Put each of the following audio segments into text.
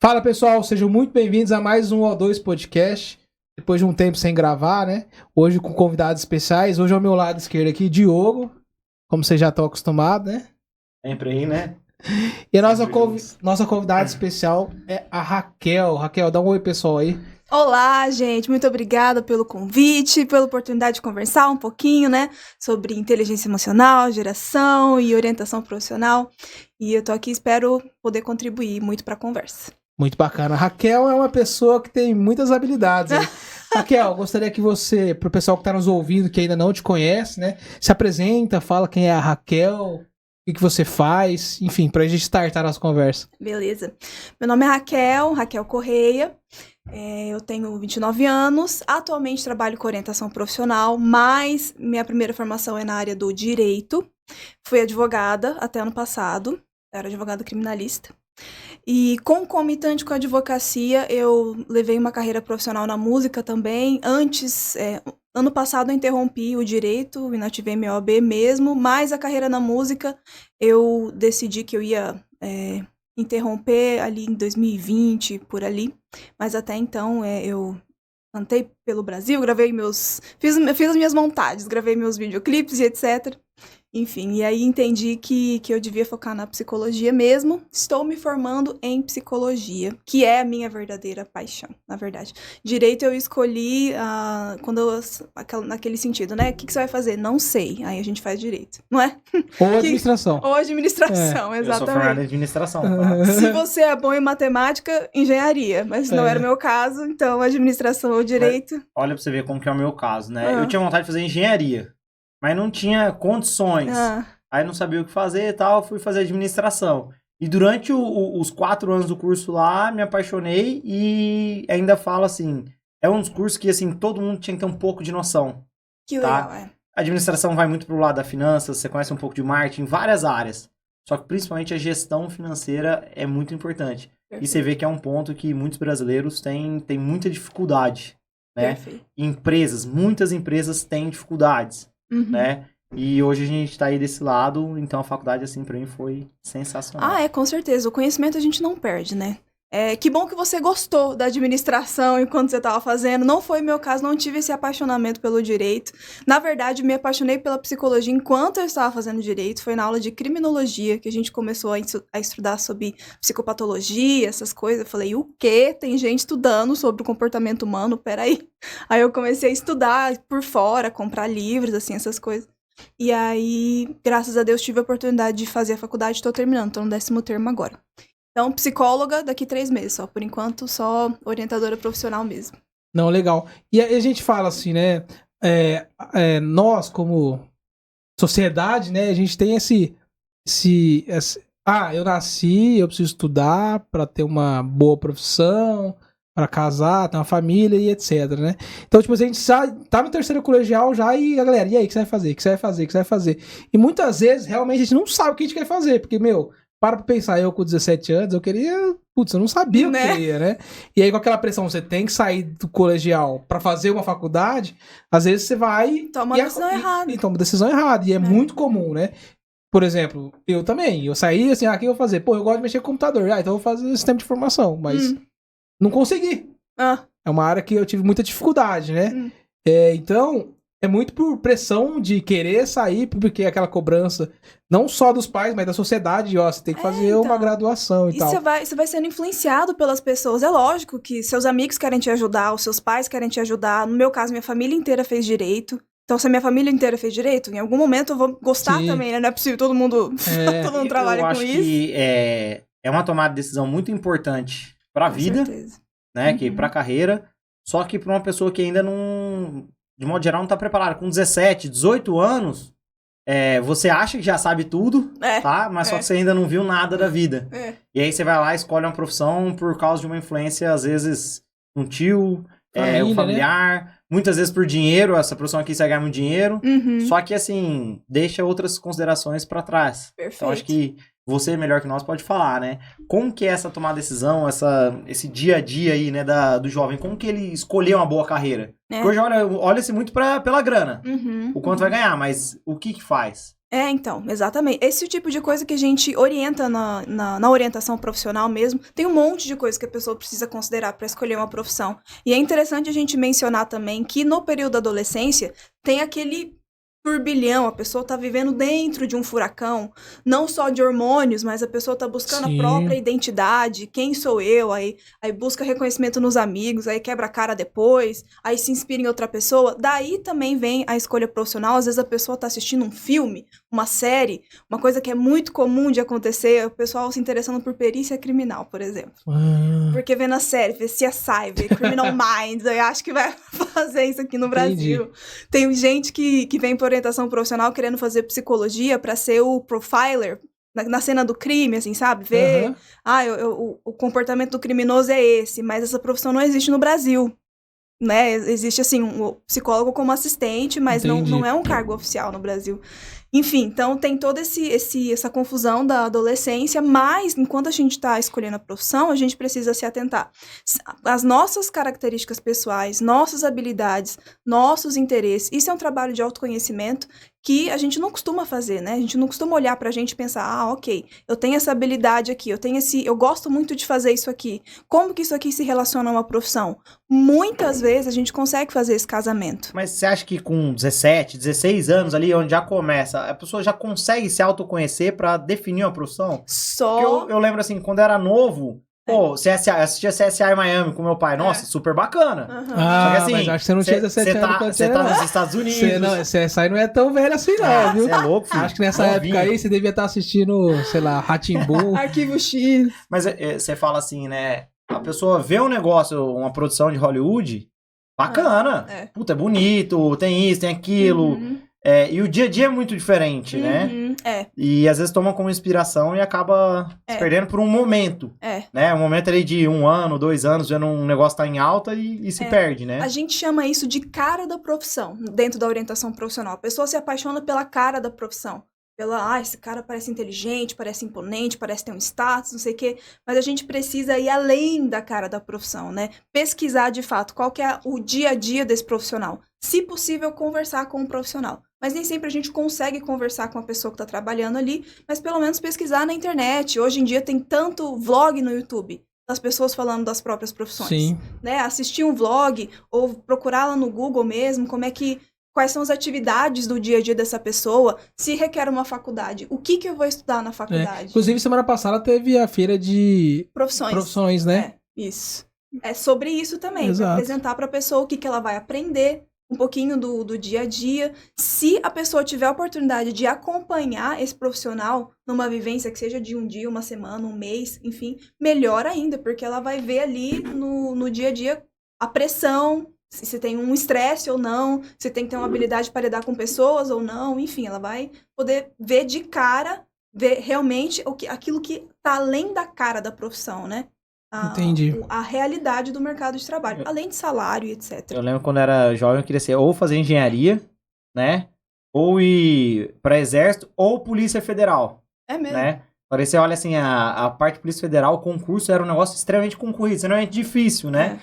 Fala pessoal, sejam muito bem-vindos a mais um O2 Podcast. Depois de um tempo sem gravar, né? Hoje com convidados especiais. Hoje ao meu lado esquerdo aqui, Diogo. Como vocês já estão acostumados, né? Sempre aí, né? E a nossa convidada especial é a Raquel. Raquel, dá um oi pessoal aí. Olá, gente. Muito obrigada pelo convite, pela oportunidade de conversar um pouquinho, né? Sobre inteligência emocional, geração e orientação profissional. E eu tô aqui, espero poder contribuir muito para a conversa. Muito bacana. A Raquel é uma pessoa que tem muitas habilidades. Hein? Raquel, gostaria que você, pro pessoal que tá nos ouvindo, que ainda não te conhece, né? Se apresenta, fala quem é a Raquel, o que você faz, enfim, pra gente startar a nossa conversa. Beleza. Meu nome é Raquel Correia. Eu tenho 29 anos. Atualmente trabalho com orientação profissional, mas minha primeira formação é na área do direito. Fui advogada até ano passado. Era advogada criminalista. E concomitante com a advocacia, eu levei uma carreira profissional na música também. Antes, ano passado eu interrompi o direito, inativei meu OAB mesmo, mas a carreira na música eu decidi que eu ia interromper ali em 2020, por ali. Mas até então eu cantei pelo Brasil, fiz as minhas montagens, gravei meus videoclipes e etc. Enfim, e aí entendi que eu devia focar na psicologia mesmo. Estou me formando em psicologia, que é a minha verdadeira paixão, na verdade. Direito eu escolhi naquele sentido, né? O que você vai fazer? Não sei. Aí a gente faz direito, não é? Ou administração. Ou administração, exatamente. Eu sou formado em administração. Se você é bom em matemática, engenharia. Mas não era o meu caso, então administração ou direito. Mas olha pra você ver como que é o meu caso, né? Eu tinha vontade de fazer engenharia, mas não tinha condições. Aí não sabia o que fazer e tal, fui fazer administração. E durante os 4 anos do curso lá, me apaixonei e ainda falo assim, é um dos cursos que assim, todo mundo tinha que ter um pouco de noção. Que tá? legal, A administração vai muito pro lado da finanças, você conhece um pouco de marketing, várias áreas. Só que principalmente a gestão financeira é muito importante. Perfeito. E você vê que é um ponto que muitos brasileiros têm muita dificuldade, né? Perfeito. Muitas empresas têm dificuldades. Né? E hoje a gente tá aí desse lado, então a faculdade, assim, pra mim foi sensacional. Com certeza. O conhecimento a gente não perde, né? Que bom que você gostou da administração enquanto você estava fazendo. Não foi meu caso, não tive esse apaixonamento pelo direito. Na verdade, me apaixonei pela psicologia enquanto eu estava fazendo direito. Foi na aula de criminologia que a gente começou a estudar sobre psicopatologia, essas coisas. Eu falei, o quê? Tem gente estudando sobre o comportamento humano? Peraí. Aí eu comecei a estudar por fora, comprar livros, assim, essas coisas. E aí, graças a Deus, tive a oportunidade de fazer a faculdade. Estou terminando, estou no 10º termo agora. Então, psicóloga daqui 3 meses só. Por enquanto, só orientadora profissional mesmo. Não, legal. E a gente fala assim, né? Nós, como sociedade, né? A gente tem eu nasci, eu preciso estudar para ter uma boa profissão, para casar, ter uma família e etc, né? Então, tipo, a gente tá no 3º colegial já e a galera, e aí, o que você vai fazer? O que você vai fazer? O que você vai fazer? E muitas vezes, realmente, a gente não sabe o que a gente quer fazer, porque, para pra pensar, eu com 17 anos, eu não sabia o que eu queria, né? E aí com aquela pressão, você tem que sair do colegial pra fazer uma faculdade, às vezes você vai... Toma uma decisão errada. E toma uma decisão errada, e é muito comum, né? Por exemplo, eu também, eu saí assim, o que eu vou fazer? Eu gosto de mexer com computador, então eu vou fazer sistema de informação, mas não consegui. É uma área que eu tive muita dificuldade, né? Então... É muito por pressão de querer sair, porque é aquela cobrança, não só dos pais, mas da sociedade, você tem que fazer uma graduação e tal. Você vai sendo influenciado pelas pessoas. É lógico que seus amigos querem te ajudar, os seus pais querem te ajudar. No meu caso, minha família inteira fez direito. Então, se a minha família inteira fez direito, em algum momento eu vou gostar também, né? Não é possível, todo mundo trabalha com isso. Eu acho que é uma tomada de decisão muito importante pra vida, né? Que pra carreira, só que pra uma pessoa que ainda não... de modo geral, não tá preparado. Com 17, 18 anos, você acha que já sabe tudo, tá? Mas só que você ainda não viu nada da vida. E aí você vai lá e escolhe uma profissão por causa de uma influência, às vezes, um tio, um familiar. Né? Muitas vezes por dinheiro, essa profissão aqui você vai ganhar muito dinheiro. Só que, assim, deixa outras considerações pra trás. Perfeito. Então, acho que você, melhor que nós, pode falar, né? Como que é essa tomada de decisão, esse dia a dia aí, né, do jovem? Como que ele escolheu uma boa carreira? Porque hoje olha-se muito pela grana, o quanto vai ganhar, mas o que faz? Então, exatamente. Esse tipo de coisa que a gente orienta na orientação profissional mesmo, tem um monte de coisa que a pessoa precisa considerar para escolher uma profissão. E é interessante a gente mencionar também que no período da adolescência tem aquele turbilhão, a pessoa tá vivendo dentro de um furacão, não só de hormônios, mas a pessoa tá buscando a própria identidade, quem sou eu, aí busca reconhecimento nos amigos, aí quebra a cara depois, aí se inspira em outra pessoa. Daí também vem a escolha profissional. Às vezes a pessoa tá assistindo um filme, uma série, uma coisa que é muito comum de acontecer, o pessoal se interessando por perícia criminal, por exemplo. Porque vê na série, vê CSI, vê Criminal Minds, aí acho que vai fazer isso aqui no Brasil. Tem gente que vem por orientação profissional querendo fazer psicologia pra ser o profiler na cena do crime, assim, sabe? Ver, o comportamento do criminoso é esse, mas essa profissão não existe no Brasil, né? Existe, assim, um psicólogo como assistente, mas não é um cargo oficial no Brasil. Enfim, então tem toda essa confusão da adolescência, mas enquanto a gente está escolhendo a profissão, a gente precisa se atentar às nossas características pessoais, nossas habilidades, nossos interesses. Isso é um trabalho de autoconhecimento que a gente não costuma fazer, né? A gente não costuma olhar pra gente e pensar, ok, eu tenho essa habilidade aqui, eu gosto muito de fazer isso aqui. Como que isso aqui se relaciona a uma profissão? Muitas vezes a gente consegue fazer esse casamento. Mas você acha que com 17, 16 anos ali, onde já começa, a pessoa já consegue se autoconhecer pra definir uma profissão? Porque eu lembro assim, quando eu era novo, assistia CSI Miami com meu pai. Nossa, super bacana. Só que assim, mas acho que você não tinha 17 anos. Você tá nos Estados Unidos. CSI não é tão velho assim não, viu? Você é louco, filho. Acho que nessa época aí você devia estar assistindo, sei lá, Rá-Tim-Bum. Arquivo X. Mas você fala assim, né? A pessoa vê um negócio, uma produção de Hollywood, bacana. Puta, é bonito, tem isso, tem aquilo. E o dia a dia é muito diferente, né? E às vezes toma como inspiração e acaba se perdendo por um momento. Né? Um momento ali de 1 ano, 2 anos, vendo um negócio tá em alta e se perde, né? A gente chama isso de cara da profissão, dentro da orientação profissional. A pessoa se apaixona pela cara da profissão. Esse cara parece inteligente, parece imponente, parece ter um status, não sei o quê. Mas a gente precisa ir além da cara da profissão, né? Pesquisar de fato qual que é o dia a dia desse profissional. Se possível, conversar com um profissional. Mas nem sempre a gente consegue conversar com a pessoa que está trabalhando ali, mas pelo menos pesquisar na internet. Hoje em dia tem tanto vlog no YouTube das pessoas falando das próprias profissões. Sim. Né? Assistir um vlog ou procurar lá no Google mesmo quais são as atividades do dia a dia dessa pessoa, se requer uma faculdade, o que eu vou estudar na faculdade. Inclusive, semana passada teve a feira de profissões, né? Isso. É sobre isso também, para apresentar para a pessoa o que ela vai aprender, um pouquinho do dia a dia. Se a pessoa tiver a oportunidade de acompanhar esse profissional numa vivência que seja de um dia, uma semana, um mês, enfim, melhor ainda, porque ela vai ver ali no dia a dia a pressão, se tem um estresse ou não, se tem que ter uma habilidade para lidar com pessoas ou não, enfim, ela vai poder ver de cara, ver realmente aquilo que está além da cara da profissão, né? Entendi. A realidade do mercado de trabalho, além de salário e etc. Eu lembro quando eu era jovem, eu queria ser ou fazer engenharia, né? Ou ir para exército ou polícia federal. É mesmo. Né? Você olha assim, a parte de polícia federal, o concurso era um negócio extremamente concorrido, extremamente difícil, né?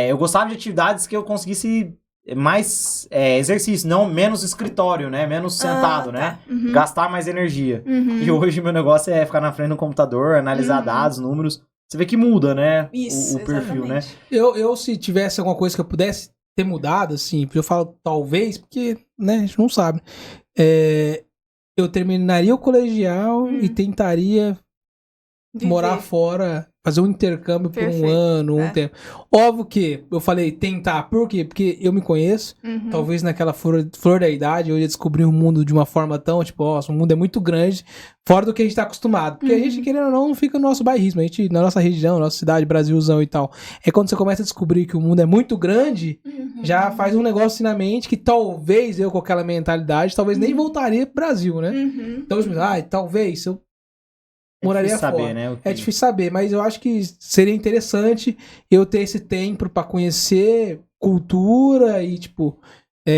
Eu gostava de atividades que eu conseguisse mais exercício, não menos escritório, né? Menos sentado, né? Gastar mais energia. E hoje meu negócio é ficar na frente do computador, analisar dados, números. Você vê que muda, né? Isso, o perfil, né? Eu, se tivesse alguma coisa que eu pudesse ter mudado, assim, eu falo talvez, porque, né, a gente não sabe. Eu terminaria o colegial e tentaria morar fora, fazer um intercâmbio por um ano, um tempo. Óbvio que eu falei tentar, por quê? Porque eu me conheço, talvez naquela flor da idade eu ia descobrir o mundo de uma forma tão, tipo, o mundo é muito grande, fora do que a gente tá acostumado. Porque a gente, querendo ou não fica no nosso bairrismo, a gente, na nossa região, nossa cidade, Brasilzão e tal. É quando você começa a descobrir que o mundo é muito grande, já faz um negócio assim na mente que talvez eu, com aquela mentalidade, talvez nem voltaria pro Brasil, né? Então, talvez eu moraria fora. Saber, né? É difícil saber, mas eu acho que seria interessante eu ter esse tempo pra conhecer cultura e, tipo,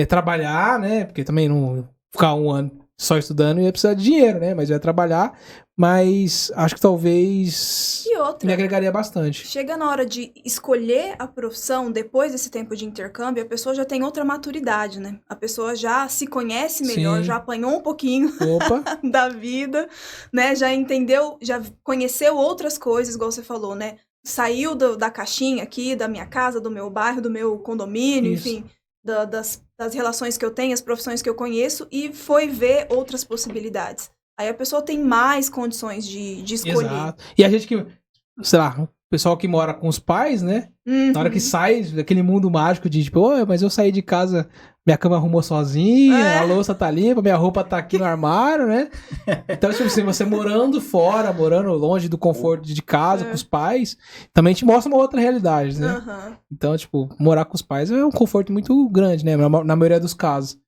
trabalhar, né? Porque também não ficar um ano só estudando ia precisar de dinheiro, né? Mas eu ia trabalhar mas acho que talvez E outra, me agregaria bastante. chega na hora de escolher a profissão, depois desse tempo de intercâmbio, a pessoa já tem outra maturidade, né? A pessoa já se conhece melhor, Sim. já apanhou um pouquinho Opa, da vida, né? Já entendeu, já conheceu outras coisas, igual você falou, né? Saiu da caixinha aqui, da minha casa, do meu bairro, do meu condomínio, Isso. enfim, das relações que eu tenho, as profissões que eu conheço, e foi ver outras possibilidades. Aí a pessoa tem mais condições de escolher. exato. E a gente que, sei lá, o pessoal que mora com os pais, né? Na hora que sai daquele mundo mágico de tipo, mas eu saí de casa, minha cama arrumou sozinha, a louça tá limpa, minha roupa tá aqui no armário, né? Então, tipo assim, você morando fora, morando longe do conforto de casa, com os pais, também te mostra uma outra realidade, né? Aham. Então, tipo, morar com os pais é um conforto muito grande, né? Na maioria dos casos.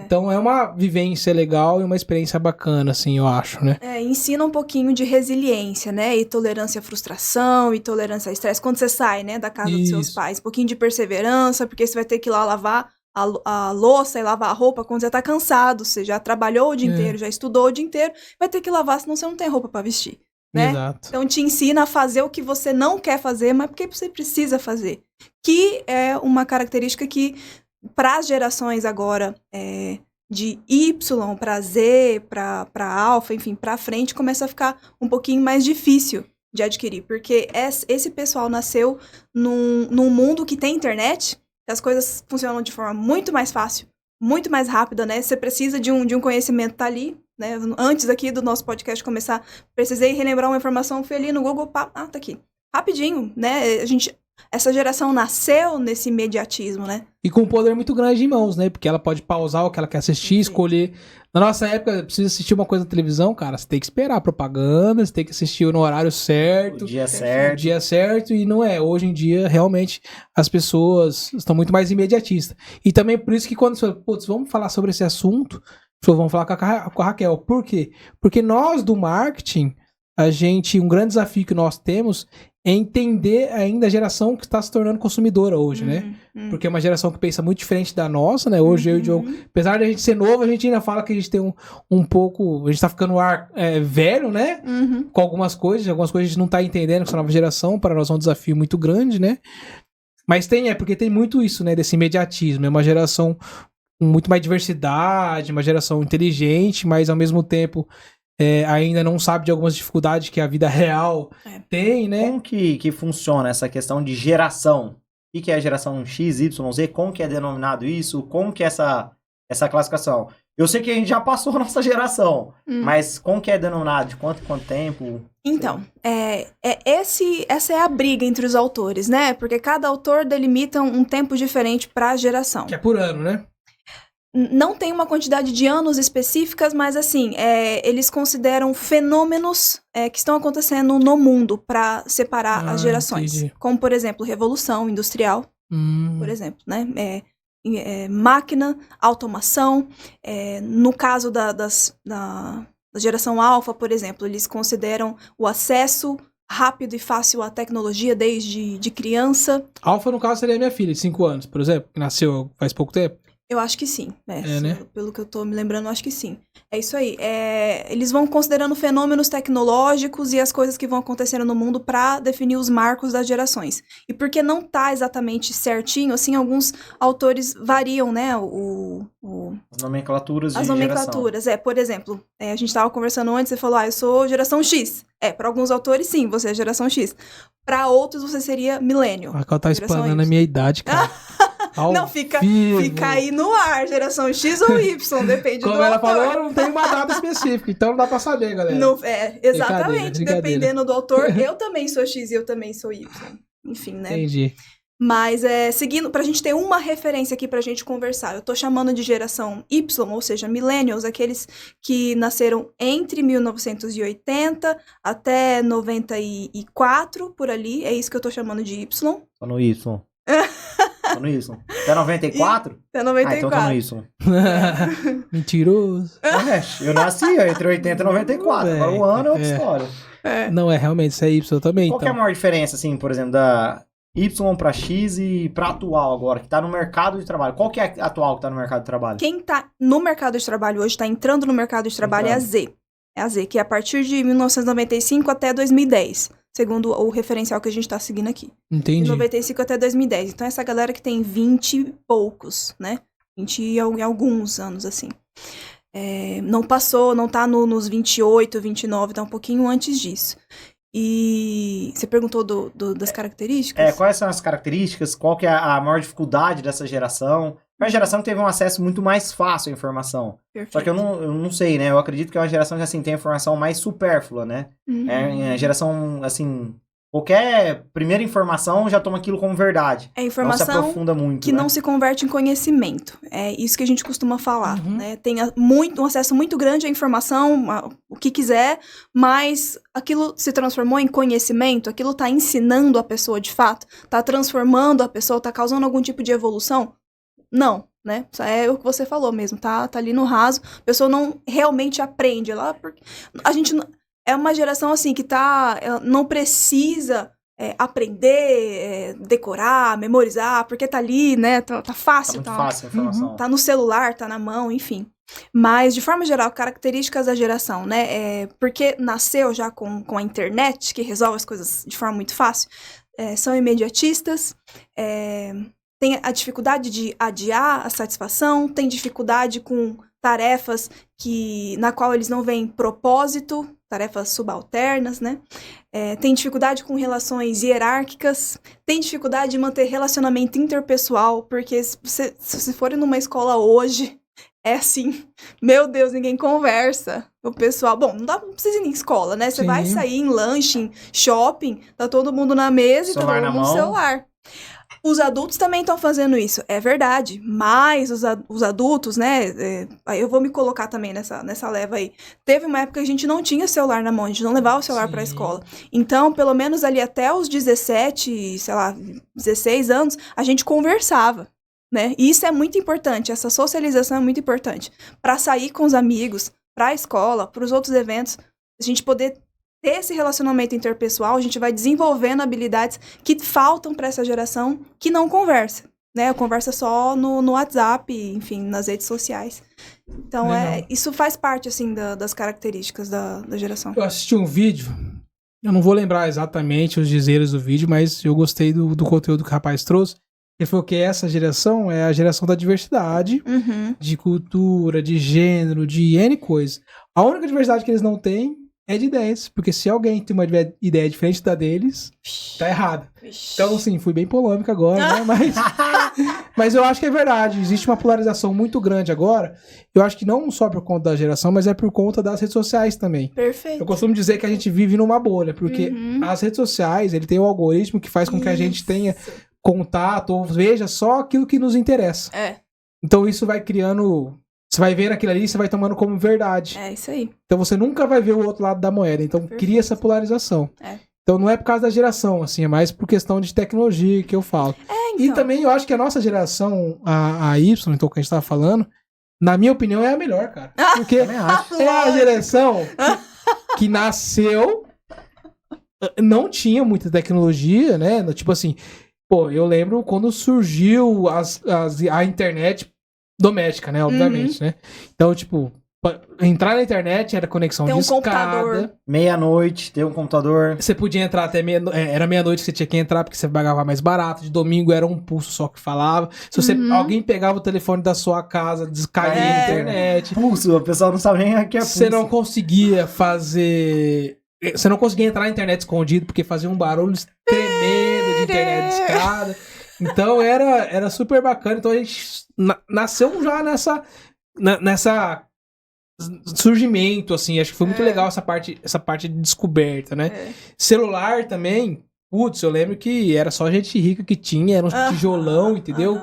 Então, é uma vivência legal e uma experiência bacana, assim, eu acho, né? Ensina um pouquinho de resiliência, né? E tolerância à frustração, e tolerância ao estresse. Quando você sai, né, da casa dos seus Isso. pais. Um pouquinho de perseverança, porque você vai ter que ir lá lavar a louça e lavar a roupa quando você tá cansado. Você já trabalhou o dia inteiro, já estudou o dia inteiro. Vai ter que lavar, senão você não tem roupa pra vestir, né? Exato. Então, te ensina a fazer o que você não quer fazer, mas porque você precisa fazer. Que é uma característica que, para as gerações agora, de Y para Z, para alfa, enfim, para frente, começa a ficar um pouquinho mais difícil de adquirir. Porque esse pessoal nasceu num mundo que tem internet, que as coisas funcionam de forma muito mais fácil, muito mais rápida, né? Você precisa de um conhecimento, tá ali, né? Antes aqui do nosso podcast começar, precisei relembrar uma informação, fui ali no Google, tá aqui. Rapidinho, né? Essa geração nasceu nesse imediatismo, né? E com um poder muito grande em mãos, né? Porque ela pode pausar o que ela quer assistir, escolher. Na nossa época, precisa assistir uma coisa na televisão, cara, você tem que esperar a propaganda, você tem que assistir no horário certo. O dia certo. O dia certo, e não é. Hoje em dia, realmente, as pessoas estão muito mais imediatistas. E também por isso que quando você fala, putz, vamos falar sobre esse assunto, vamos falar com a Raquel. Por quê? Porque nós do marketing, um grande desafio que nós temos é entender ainda a geração que está se tornando consumidora hoje, né? Porque é uma geração que pensa muito diferente da nossa, né? Hoje eu e o Diogo, apesar de a gente ser novo, a gente ainda fala que a gente tem um pouco... A gente tá ficando velho, né? Com algumas coisas a gente não tá entendendo com essa nova geração, para nós é um desafio muito grande, né? Mas porque tem muito isso, né? Desse imediatismo. É uma geração com muito mais diversidade, uma geração inteligente, mas ao mesmo tempo... ainda não sabe de algumas dificuldades que a vida real tem, né? Como que funciona essa questão de geração? O que é a geração X, Y, Z? Como que é denominado isso? Como que é essa classificação? Eu sei que a gente já passou a nossa geração, mas como que é denominado? De quanto tempo? Então, essa é a briga entre os autores, né? Porque cada autor delimita um tempo diferente para a geração. Que é por ano, né? Não tem uma quantidade de anos específicas, mas assim, eles consideram fenômenos que estão acontecendo no mundo para separar as gerações. Entendi. Como, por exemplo, Revolução Industrial, por exemplo, né? Máquina, automação. No caso da geração alfa, por exemplo, eles consideram o acesso rápido e fácil à tecnologia desde de criança. Alfa, no caso, seria minha filha, de 5 anos, por exemplo, que nasceu faz pouco tempo. Eu acho que sim, né? Pelo que eu tô me lembrando, eu acho que sim. É isso aí. Eles vão considerando fenômenos tecnológicos e as coisas que vão acontecendo no mundo para definir os marcos das gerações. E porque não tá exatamente certinho, assim, alguns autores variam, né, As nomenclaturas de as nomenclaturas. Por exemplo, a gente tava conversando antes, você falou, eu sou geração X. Para alguns autores, sim, você é geração X. Para outros, você seria milênio. A Raquel tá explanando a minha idade, cara. Não, fica aí no ar, geração X ou Y, depende Como do ela autor. falou, não tem uma data específica, então não dá pra saber, galera. Exatamente, Brincadeira. dependendo do autor, eu também sou X e eu também sou Y. Enfim, né? Entendi. Mas, seguindo, pra gente ter uma referência aqui pra gente conversar, eu tô chamando de geração Y, ou seja, millennials, aqueles que nasceram entre 1980 até 94, por ali, é isso que eu tô chamando de Y. Tô no Y. Tô no Y. Até 94? Até 94. Então tô no Y. Mentiroso. Eu nasci entre 80 e 94. Agora o ano é outra história. Não, realmente, isso é Y também. Qual que é a maior diferença, assim, por exemplo, da Y pra X e pra atual agora, que tá no mercado de trabalho? Qual que é a atual que tá no mercado de trabalho? Quem tá no mercado de trabalho hoje, tá entrando no mercado de trabalho é a Z. É a Z, que é a partir de 1995 até 2010. Segundo o referencial que a gente tá seguindo aqui. Entendi. De 95 até 2010. Então, essa galera que tem 20 e poucos, né? 20 e alguns anos, assim. Não passou, não tá nos 28, 29, tá um pouquinho antes disso. E você perguntou das características? Quais são as características? Qual que é a maior dificuldade dessa geração? É uma geração que teve um acesso muito mais fácil à informação. Perfeito. Só que eu não sei, né? Eu acredito que é uma geração que, assim, tem informação mais supérflua, né? É a geração, assim... Qualquer primeira informação já toma aquilo como verdade. É informação não se aprofunda muito, que né? não se converte em conhecimento. É isso que a gente costuma falar, né? Tem um acesso muito grande à informação, o que quiser, mas aquilo se transformou em conhecimento, aquilo tá ensinando a pessoa de fato, tá transformando a pessoa, tá causando algum tipo de evolução? Não, né? Isso é o que você falou mesmo, tá ali no raso, a pessoa não realmente aprende lá, porque a gente é uma geração assim que não precisa aprender, decorar, memorizar, porque tá ali, né? Tá fácil. Tá muito fácil a informação. Tá no celular, tá na mão, enfim. Mas, de forma geral, características da geração, né? Porque nasceu já com a internet, que resolve as coisas de forma muito fácil, são imediatistas, tem a dificuldade de adiar a satisfação, tem dificuldade com tarefas na qual eles não veem propósito, tarefas subalternas, né? Tem dificuldade com relações hierárquicas, tem dificuldade de manter relacionamento interpessoal, porque se vocês forem numa escola hoje, é assim, meu Deus, ninguém conversa. O pessoal, não precisa ir em escola, né? Você vai sair em lanche, em shopping, tá todo mundo na mesa e tá todo mundo no celular. Os adultos também estão fazendo isso, é verdade, mas os adultos, né, eu vou me colocar também nessa leva aí. Teve uma época que a gente não tinha celular na mão, a gente não levava o celular para a escola. Então, pelo menos ali até os 17, sei lá, 16 anos, a gente conversava, né? E isso é muito importante, essa socialização é muito importante. Para sair com os amigos, para a escola, para os outros eventos, a gente poder ter esse relacionamento interpessoal, a gente vai desenvolvendo habilidades que faltam para essa geração que não conversa, né? Conversa só no WhatsApp, enfim, nas redes sociais. Então, isso faz parte, assim, das características da geração. Eu assisti um vídeo, eu não vou lembrar exatamente os dizeres do vídeo, mas eu gostei do conteúdo que o rapaz trouxe. Ele falou que essa geração é a geração da diversidade, de cultura, de gênero, de N coisas. A única diversidade que eles não têm é de ideias, porque se alguém tem uma ideia diferente da deles, tá errado. Então, assim, fui bem polêmico agora, né? Mas eu acho que é verdade. Existe uma polarização muito grande agora. Eu acho que não só por conta da geração, mas é por conta das redes sociais também. Perfeito. Eu costumo dizer que a gente vive numa bolha, porque as redes sociais, ele tem um algoritmo que faz com que a gente tenha contato ou veja só aquilo que nos interessa. Então, isso vai criando... Você vai ver aquilo ali, você vai tomando como verdade. É isso aí. Então você nunca vai ver o outro lado da moeda. Então cria essa polarização. Então não é por causa da geração, assim, é mais por questão de tecnologia que eu falo. Então. E também eu acho que a nossa geração, a Y, então que a gente tava falando, na minha opinião é a melhor, cara. Porque é a geração que nasceu, não tinha muita tecnologia, né? Tipo assim, eu lembro quando surgiu a internet doméstica, né? Obviamente, né? Então, tipo, entrar na internet era conexão de escada. Meia-noite, ter um computador. Você podia entrar até era meia-noite que você tinha que entrar porque você pagava mais barato. De domingo era um pulso só que falava. Se alguém pegava o telefone da sua casa, descaía a internet. Pulso, o pessoal não sabe nem o que é pulso. Você não conseguia Você não conseguia entrar na internet escondido porque fazia um barulho tremendo de internet de escada. Então era super bacana. Então a gente nasceu já nessa surgimento, assim. Acho que foi muito legal essa parte de descoberta, né? Celular também, putz, eu lembro que era só gente rica que tinha, era um tijolão, entendeu?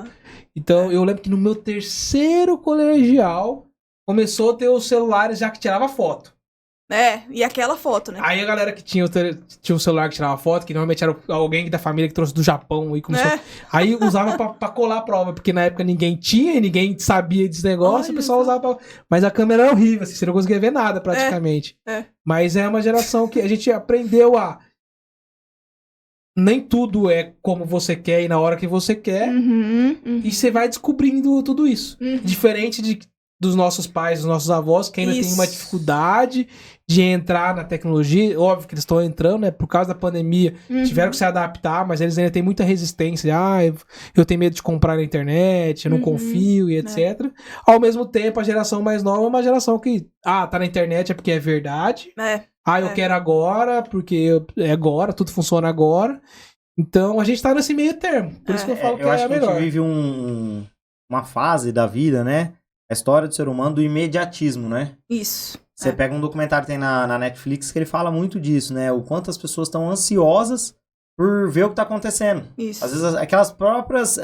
Então eu lembro que no meu terceiro colegial começou a ter os celulares já que tirava foto. E aquela foto, né? Aí a galera que tinha um celular que tirava foto, que normalmente era alguém da família que trouxe do Japão e começou. Aí usava pra colar a prova, porque na época ninguém tinha e ninguém sabia desse negócio, o pessoal usava Mas a câmera era horrível, assim, você não conseguia ver nada praticamente. Mas é uma geração que a gente aprendeu nem tudo é como você quer e na hora que você quer. E você vai descobrindo tudo isso. Diferente de dos nossos pais, dos nossos avós, que ainda tem uma Isso. dificuldade de entrar na tecnologia. Óbvio que eles estão entrando, né? Por causa da pandemia, tiveram que se adaptar, mas eles ainda têm muita resistência. Eu tenho medo de comprar na internet, eu não confio e etc. Ao mesmo tempo, a geração mais nova é uma geração que, tá na internet é porque é verdade. Eu quero agora, porque é agora, tudo funciona agora. Então, a gente tá nesse meio termo. Por isso que eu falo que é a melhor. Eu acho que a gente vive uma fase da vida, né? A história do ser humano, do imediatismo, né? Isso. Você pega um documentário que tem na Netflix que ele fala muito disso, né? O quanto as pessoas estão ansiosas por ver o que tá acontecendo. Isso. Às vezes, aquelas próprias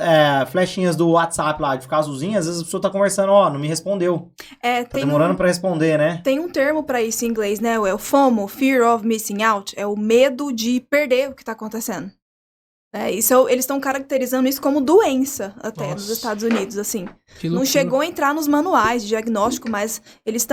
flechinhas do WhatsApp lá, de ficar azulzinha, às vezes a pessoa tá conversando, não me respondeu. Tá demorando pra responder, né? Tem um termo pra isso em inglês, né? É o FOMO, Fear of Missing Out. É o medo de perder o que tá acontecendo. Eles estão caracterizando isso como doença, até, nos Estados Unidos, assim. Não chegou a entrar nos manuais de diagnóstico, mas eles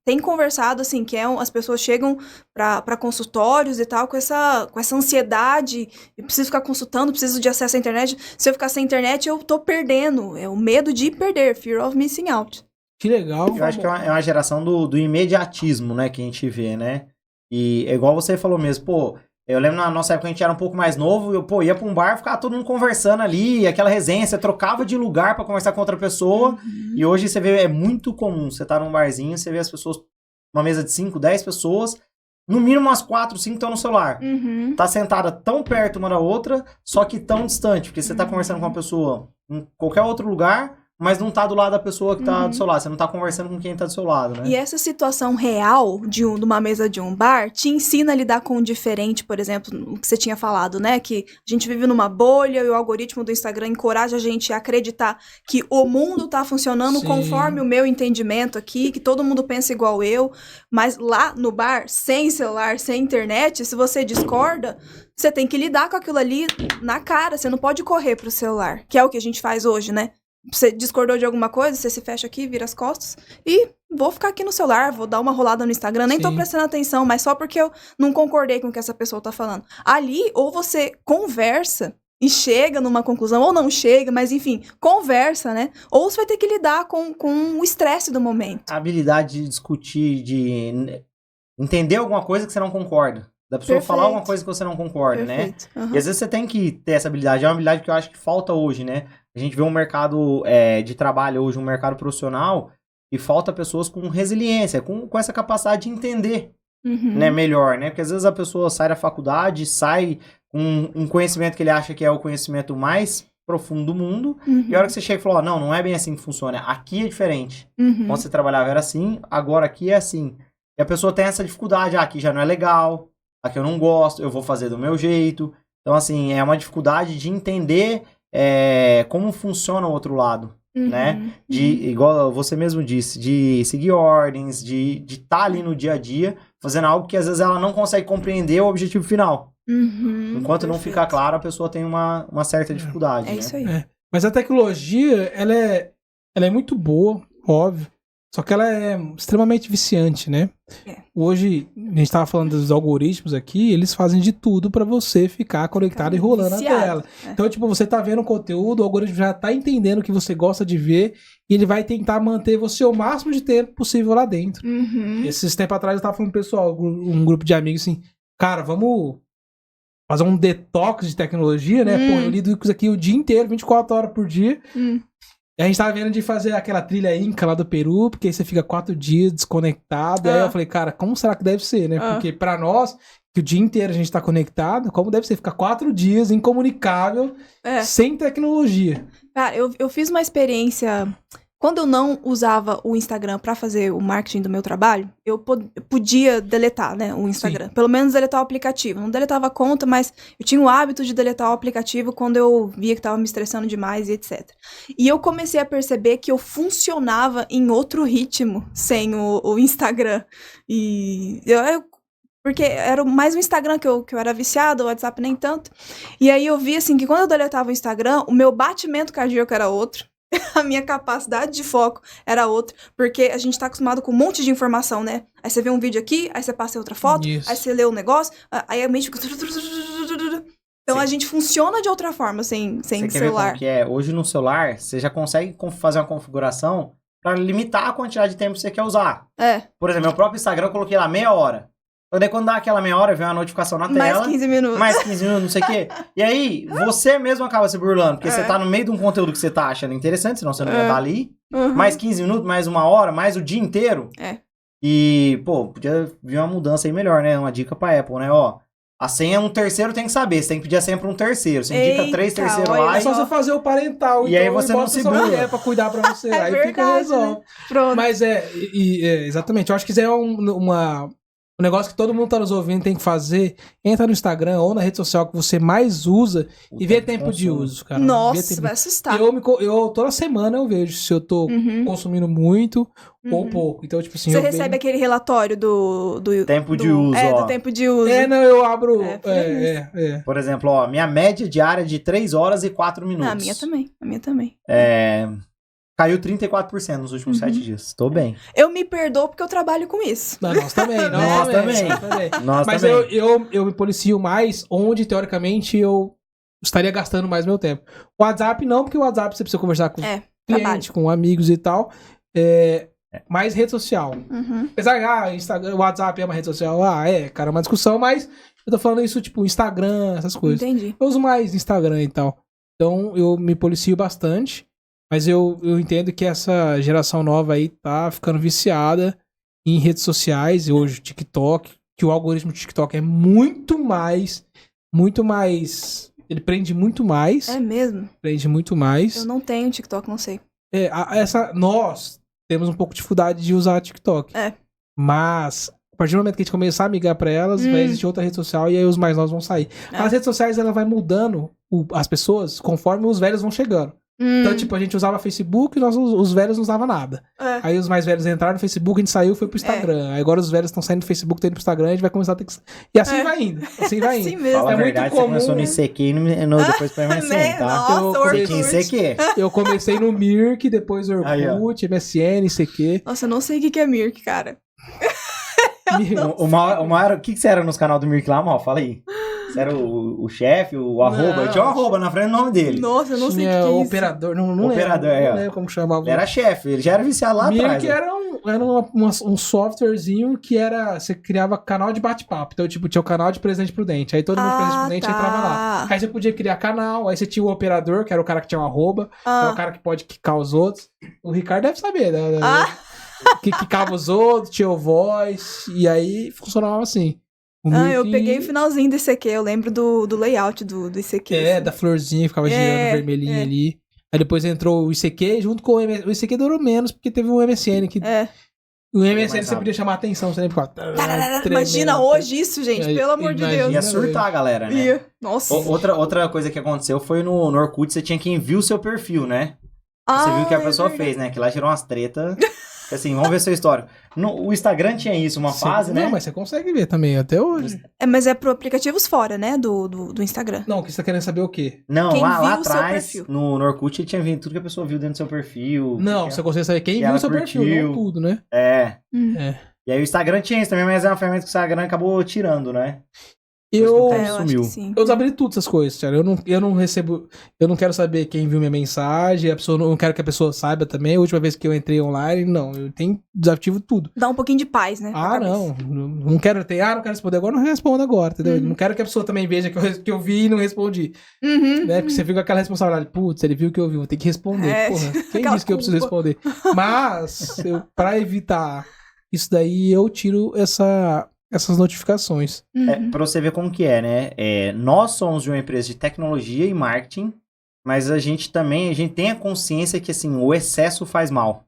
têm conversado, assim, que as pessoas chegam para consultórios e tal, com essa ansiedade, eu preciso ficar consultando, preciso de acesso à internet, se eu ficar sem internet, eu tô perdendo. É o medo de perder, fear of missing out. Que legal. Eu acho que é uma geração do imediatismo, né, que a gente vê, né? E é igual você falou mesmo, eu lembro na nossa época a gente era um pouco mais novo, eu ia pra um bar, ficava todo mundo conversando ali, aquela resenha, você trocava de lugar pra conversar com outra pessoa, e hoje você vê, é muito comum, você tá num barzinho, você vê as pessoas, uma mesa de 5, 10 pessoas, no mínimo umas 4, 5 estão no celular. Tá sentada tão perto uma da outra, só que tão distante, porque você tá conversando com uma pessoa em qualquer outro lugar, mas não tá do lado da pessoa que tá do seu lado. Você não tá conversando com quem tá do seu lado, né? E essa situação real de uma mesa de um bar te ensina a lidar com o diferente, por exemplo, o que você tinha falado, né? Que a gente vive numa bolha e o algoritmo do Instagram encoraja a gente a acreditar que o mundo tá funcionando conforme o meu entendimento aqui, que todo mundo pensa igual eu. Mas lá no bar, sem celular, sem internet, se você discorda, você tem que lidar com aquilo ali na cara. Você não pode correr pro celular, que é o que a gente faz hoje, né? Você discordou de alguma coisa, você se fecha aqui, vira as costas e vou ficar aqui no celular, vou dar uma rolada no Instagram, nem tô prestando atenção, mas só porque eu não concordei com o que essa pessoa tá falando. Ali, ou você conversa e chega numa conclusão, ou não chega, mas enfim, conversa, né? Ou você vai ter que lidar com o estresse do momento. A habilidade de discutir, de entender alguma coisa que você não concorda. Da pessoa falar alguma coisa que você não concorda, né? E às vezes você tem que ter essa habilidade. É uma habilidade que eu acho que falta hoje, né? A gente vê um mercado de trabalho hoje, um mercado profissional, e falta pessoas com resiliência, com essa capacidade de entender né, melhor, né? Porque às vezes a pessoa sai da faculdade, sai com um conhecimento que ele acha que é o conhecimento mais profundo do mundo, e a hora que você chega e fala, não é bem assim que funciona, aqui é diferente. Quando você trabalhava era assim, agora aqui é assim. E a pessoa tem essa dificuldade, aqui já não é legal, aqui eu não gosto, eu vou fazer do meu jeito. Então, assim, é uma dificuldade de entender como funciona o outro lado, né? Igual você mesmo disse, de seguir ordens, de estar ali no dia a dia, fazendo algo que às vezes ela não consegue compreender o objetivo final. Enquanto não ficar claro, a pessoa tem uma certa dificuldade. É né? isso aí. Mas a tecnologia, ela é muito boa, óbvio. Só que ela é extremamente viciante, né? Hoje, a gente tava falando dos algoritmos aqui, eles fazem de tudo pra você ficar conectado e rolando a tela. Então, tipo, você tá vendo o conteúdo, o algoritmo já tá entendendo o que você gosta de ver e ele vai tentar manter você o máximo de tempo possível lá dentro. Esses tempos atrás eu tava falando pro pessoal, um grupo de amigos assim, cara, vamos fazer um detox de tecnologia, né? Pô, eu lido com isso aqui o dia inteiro, 24 horas por dia. E a gente tava vendo de fazer aquela trilha Inca lá do Peru, porque aí você fica 4 dias desconectado. Aí eu falei, cara, como será que deve ser, né? Porque pra nós, que o dia inteiro a gente tá conectado, como deve ser ficar 4 dias incomunicável, sem tecnologia? Cara, eu fiz uma experiência... Quando eu não usava o Instagram pra fazer o marketing do meu trabalho, eu podia deletar, né, o Instagram. Sim. Pelo menos deletar o aplicativo. Não deletava a conta, mas eu tinha o hábito de deletar o aplicativo quando eu via que tava me estressando demais e etc. E eu comecei a perceber que eu funcionava em outro ritmo sem o Instagram. E porque era mais o Instagram que eu era viciada, o WhatsApp nem tanto. E aí eu vi, assim, que quando eu deletava o Instagram, o meu batimento cardíaco era outro. A minha capacidade de foco era outra, porque a gente tá acostumado com um monte de informação, né? Aí você vê um vídeo aqui, aí você passa outra foto, aí você lê o negócio, aí a mente fica... Então a gente funciona de outra forma sem celular. Quer ver como que é? Hoje no celular, você já consegue fazer uma configuração pra limitar a quantidade de tempo que você quer usar. É. Por exemplo, meu próprio Instagram eu coloquei lá meia hora. Então, daí quando dá aquela meia hora, vem uma notificação na tela. Mais 15 minutos. Mais 15 minutos, não sei o quê. E aí, você mesmo acaba se burlando, porque você tá no meio de um conteúdo que você tá achando interessante, senão você não ia estar ali. Mais 15 minutos, mais uma hora, mais o dia inteiro. E, pô, podia vir uma mudança aí melhor, né? Uma dica pra Apple, né? Ó, a senha um terceiro tem que saber. Você tem que pedir a senha pra um terceiro. Você indica 3 terceiros lá. É só você fazer o parental. E aí você não se burla. Pra cuidar pra você. Aí verdade, fica resolve. né? Pronto. Mas exatamente. Eu acho que isso é um negócio que todo mundo tá nos ouvindo tem que fazer. Entra no Instagram ou na rede social que você mais usa e vê tempo de uso, cara. Nossa, vai assustar. Eu toda semana eu vejo se eu tô consumindo muito ou pouco. Então, tipo assim, você recebe aquele relatório do tempo de uso, ó. do tempo de uso. Não, eu abro. Por exemplo, ó, minha média diária de 3 horas e 4 minutos. A minha também. Caiu 34% nos últimos 7 dias. Tô bem. Eu me perdoo porque eu trabalho com isso. Não, nós também. Mas eu me policio mais onde, teoricamente, eu estaria gastando mais meu tempo. O WhatsApp não, porque o WhatsApp você precisa conversar com cliente, com amigos e tal. Mais rede social. Apesar que Instagram, o WhatsApp é uma rede social, cara, é uma discussão, mas eu tô falando isso, tipo, Instagram, essas coisas. Entendi. Eu uso mais Instagram e tal. Então, eu me policio bastante. Mas eu entendo que essa geração nova aí tá ficando viciada em redes sociais, e hoje TikTok, que o algoritmo do TikTok é muito mais... Ele prende muito mais. É mesmo? Prende muito mais. Eu não tenho TikTok, não sei. Nós temos um pouco de dificuldade de usar TikTok. Mas, a partir do momento que a gente começar a migrar pra elas, vai existir outra rede social e aí os mais novos vão sair. As redes sociais, ela vai mudando as pessoas conforme os velhos vão chegando. Então, tipo, a gente usava Facebook e os velhos não usavam nada. Aí os mais velhos entraram no Facebook, a gente saiu e foi pro Instagram. Aí agora os velhos estão saindo do Facebook, estão indo pro Instagram, a gente vai começar a ter que... E assim vai indo. Assim vai indo. Assim mesmo. Fala a verdade, muito comum. você começou no ICQ e depois foi MSN, tá? Nossa, Orkut. ICQ. Eu comecei no Mirk, depois Orkut, MSN, ICQ. Nossa, eu não sei o que é Mirk, cara. O que você era nos canal do Mirk lá, Mal? Fala aí. Você era o chefe, o arroba? Ele tinha um arroba na frente do nome dele. Nossa, eu não sei o que é isso. Operador, não Operador, lembro. Não lembro como chamava. Ele era chefe, ele já era viciado lá atrás. Mirk era um softwarezinho que era... Você criava canal de bate-papo. Então, tipo, tinha o canal de Presidente Prudente. Aí todo mundo de Presidente Prudente entrava lá. Aí você podia criar canal. Aí você tinha o operador, que era o cara que tinha um arroba. Que era o cara que pode quicar os outros. O Ricardo deve saber, né? Que quicava os outros, tinha o voice. E aí funcionava assim. Eu peguei o finalzinho do ICQ, eu lembro do layout do ICQ. Assim. Da florzinha, ficava girando vermelhinha ali. Aí depois entrou o ICQ junto com o MSN. O ICQ durou menos, porque teve um MSN que... O MSN você podia chamar a atenção, você nem ficava... Imagina hoje isso, gente, pelo amor de Deus. Ia surtar a galera, né? Nossa. Outra coisa que aconteceu foi no Orkut, você tinha que enviar o seu perfil, né? Você viu o que a pessoa fez, né? Que lá gerou umas tretas... Assim, vamos ver seu histórico. O Instagram tinha isso, uma fase, né? Não, mas você consegue ver também, até hoje. Mas é pro aplicativos fora, né? Do Instagram. Não, que você tá querendo saber o quê? Não, lá atrás, no Orkut, tinha vindo tudo que a pessoa viu dentro do seu perfil. Não, você consegue saber quem viu o seu perfil, não tudo, né? E aí o Instagram tinha isso também, mas é uma ferramenta que o Instagram acabou tirando, né? Eu desabri tudo essas coisas, cara. Eu não recebo. Eu não quero saber quem viu minha mensagem. Não quero que a pessoa saiba também. A última vez que eu entrei online, não. Eu desativo tudo. Dá um pouquinho de paz, né? Não. Não quero ter. Não quero responder agora, não respondo agora, entendeu? Não quero que a pessoa também veja que eu vi e não respondi. Né? Porque você fica com aquela responsabilidade. Putz, ele viu que eu vi, vou ter que responder. Porra, quem disse que eu preciso responder? Mas, pra evitar isso daí, eu tiro essas notificações. Pra você ver como que é, né? Nós somos de uma empresa de tecnologia e marketing, mas a gente tem a consciência que, assim, o excesso faz mal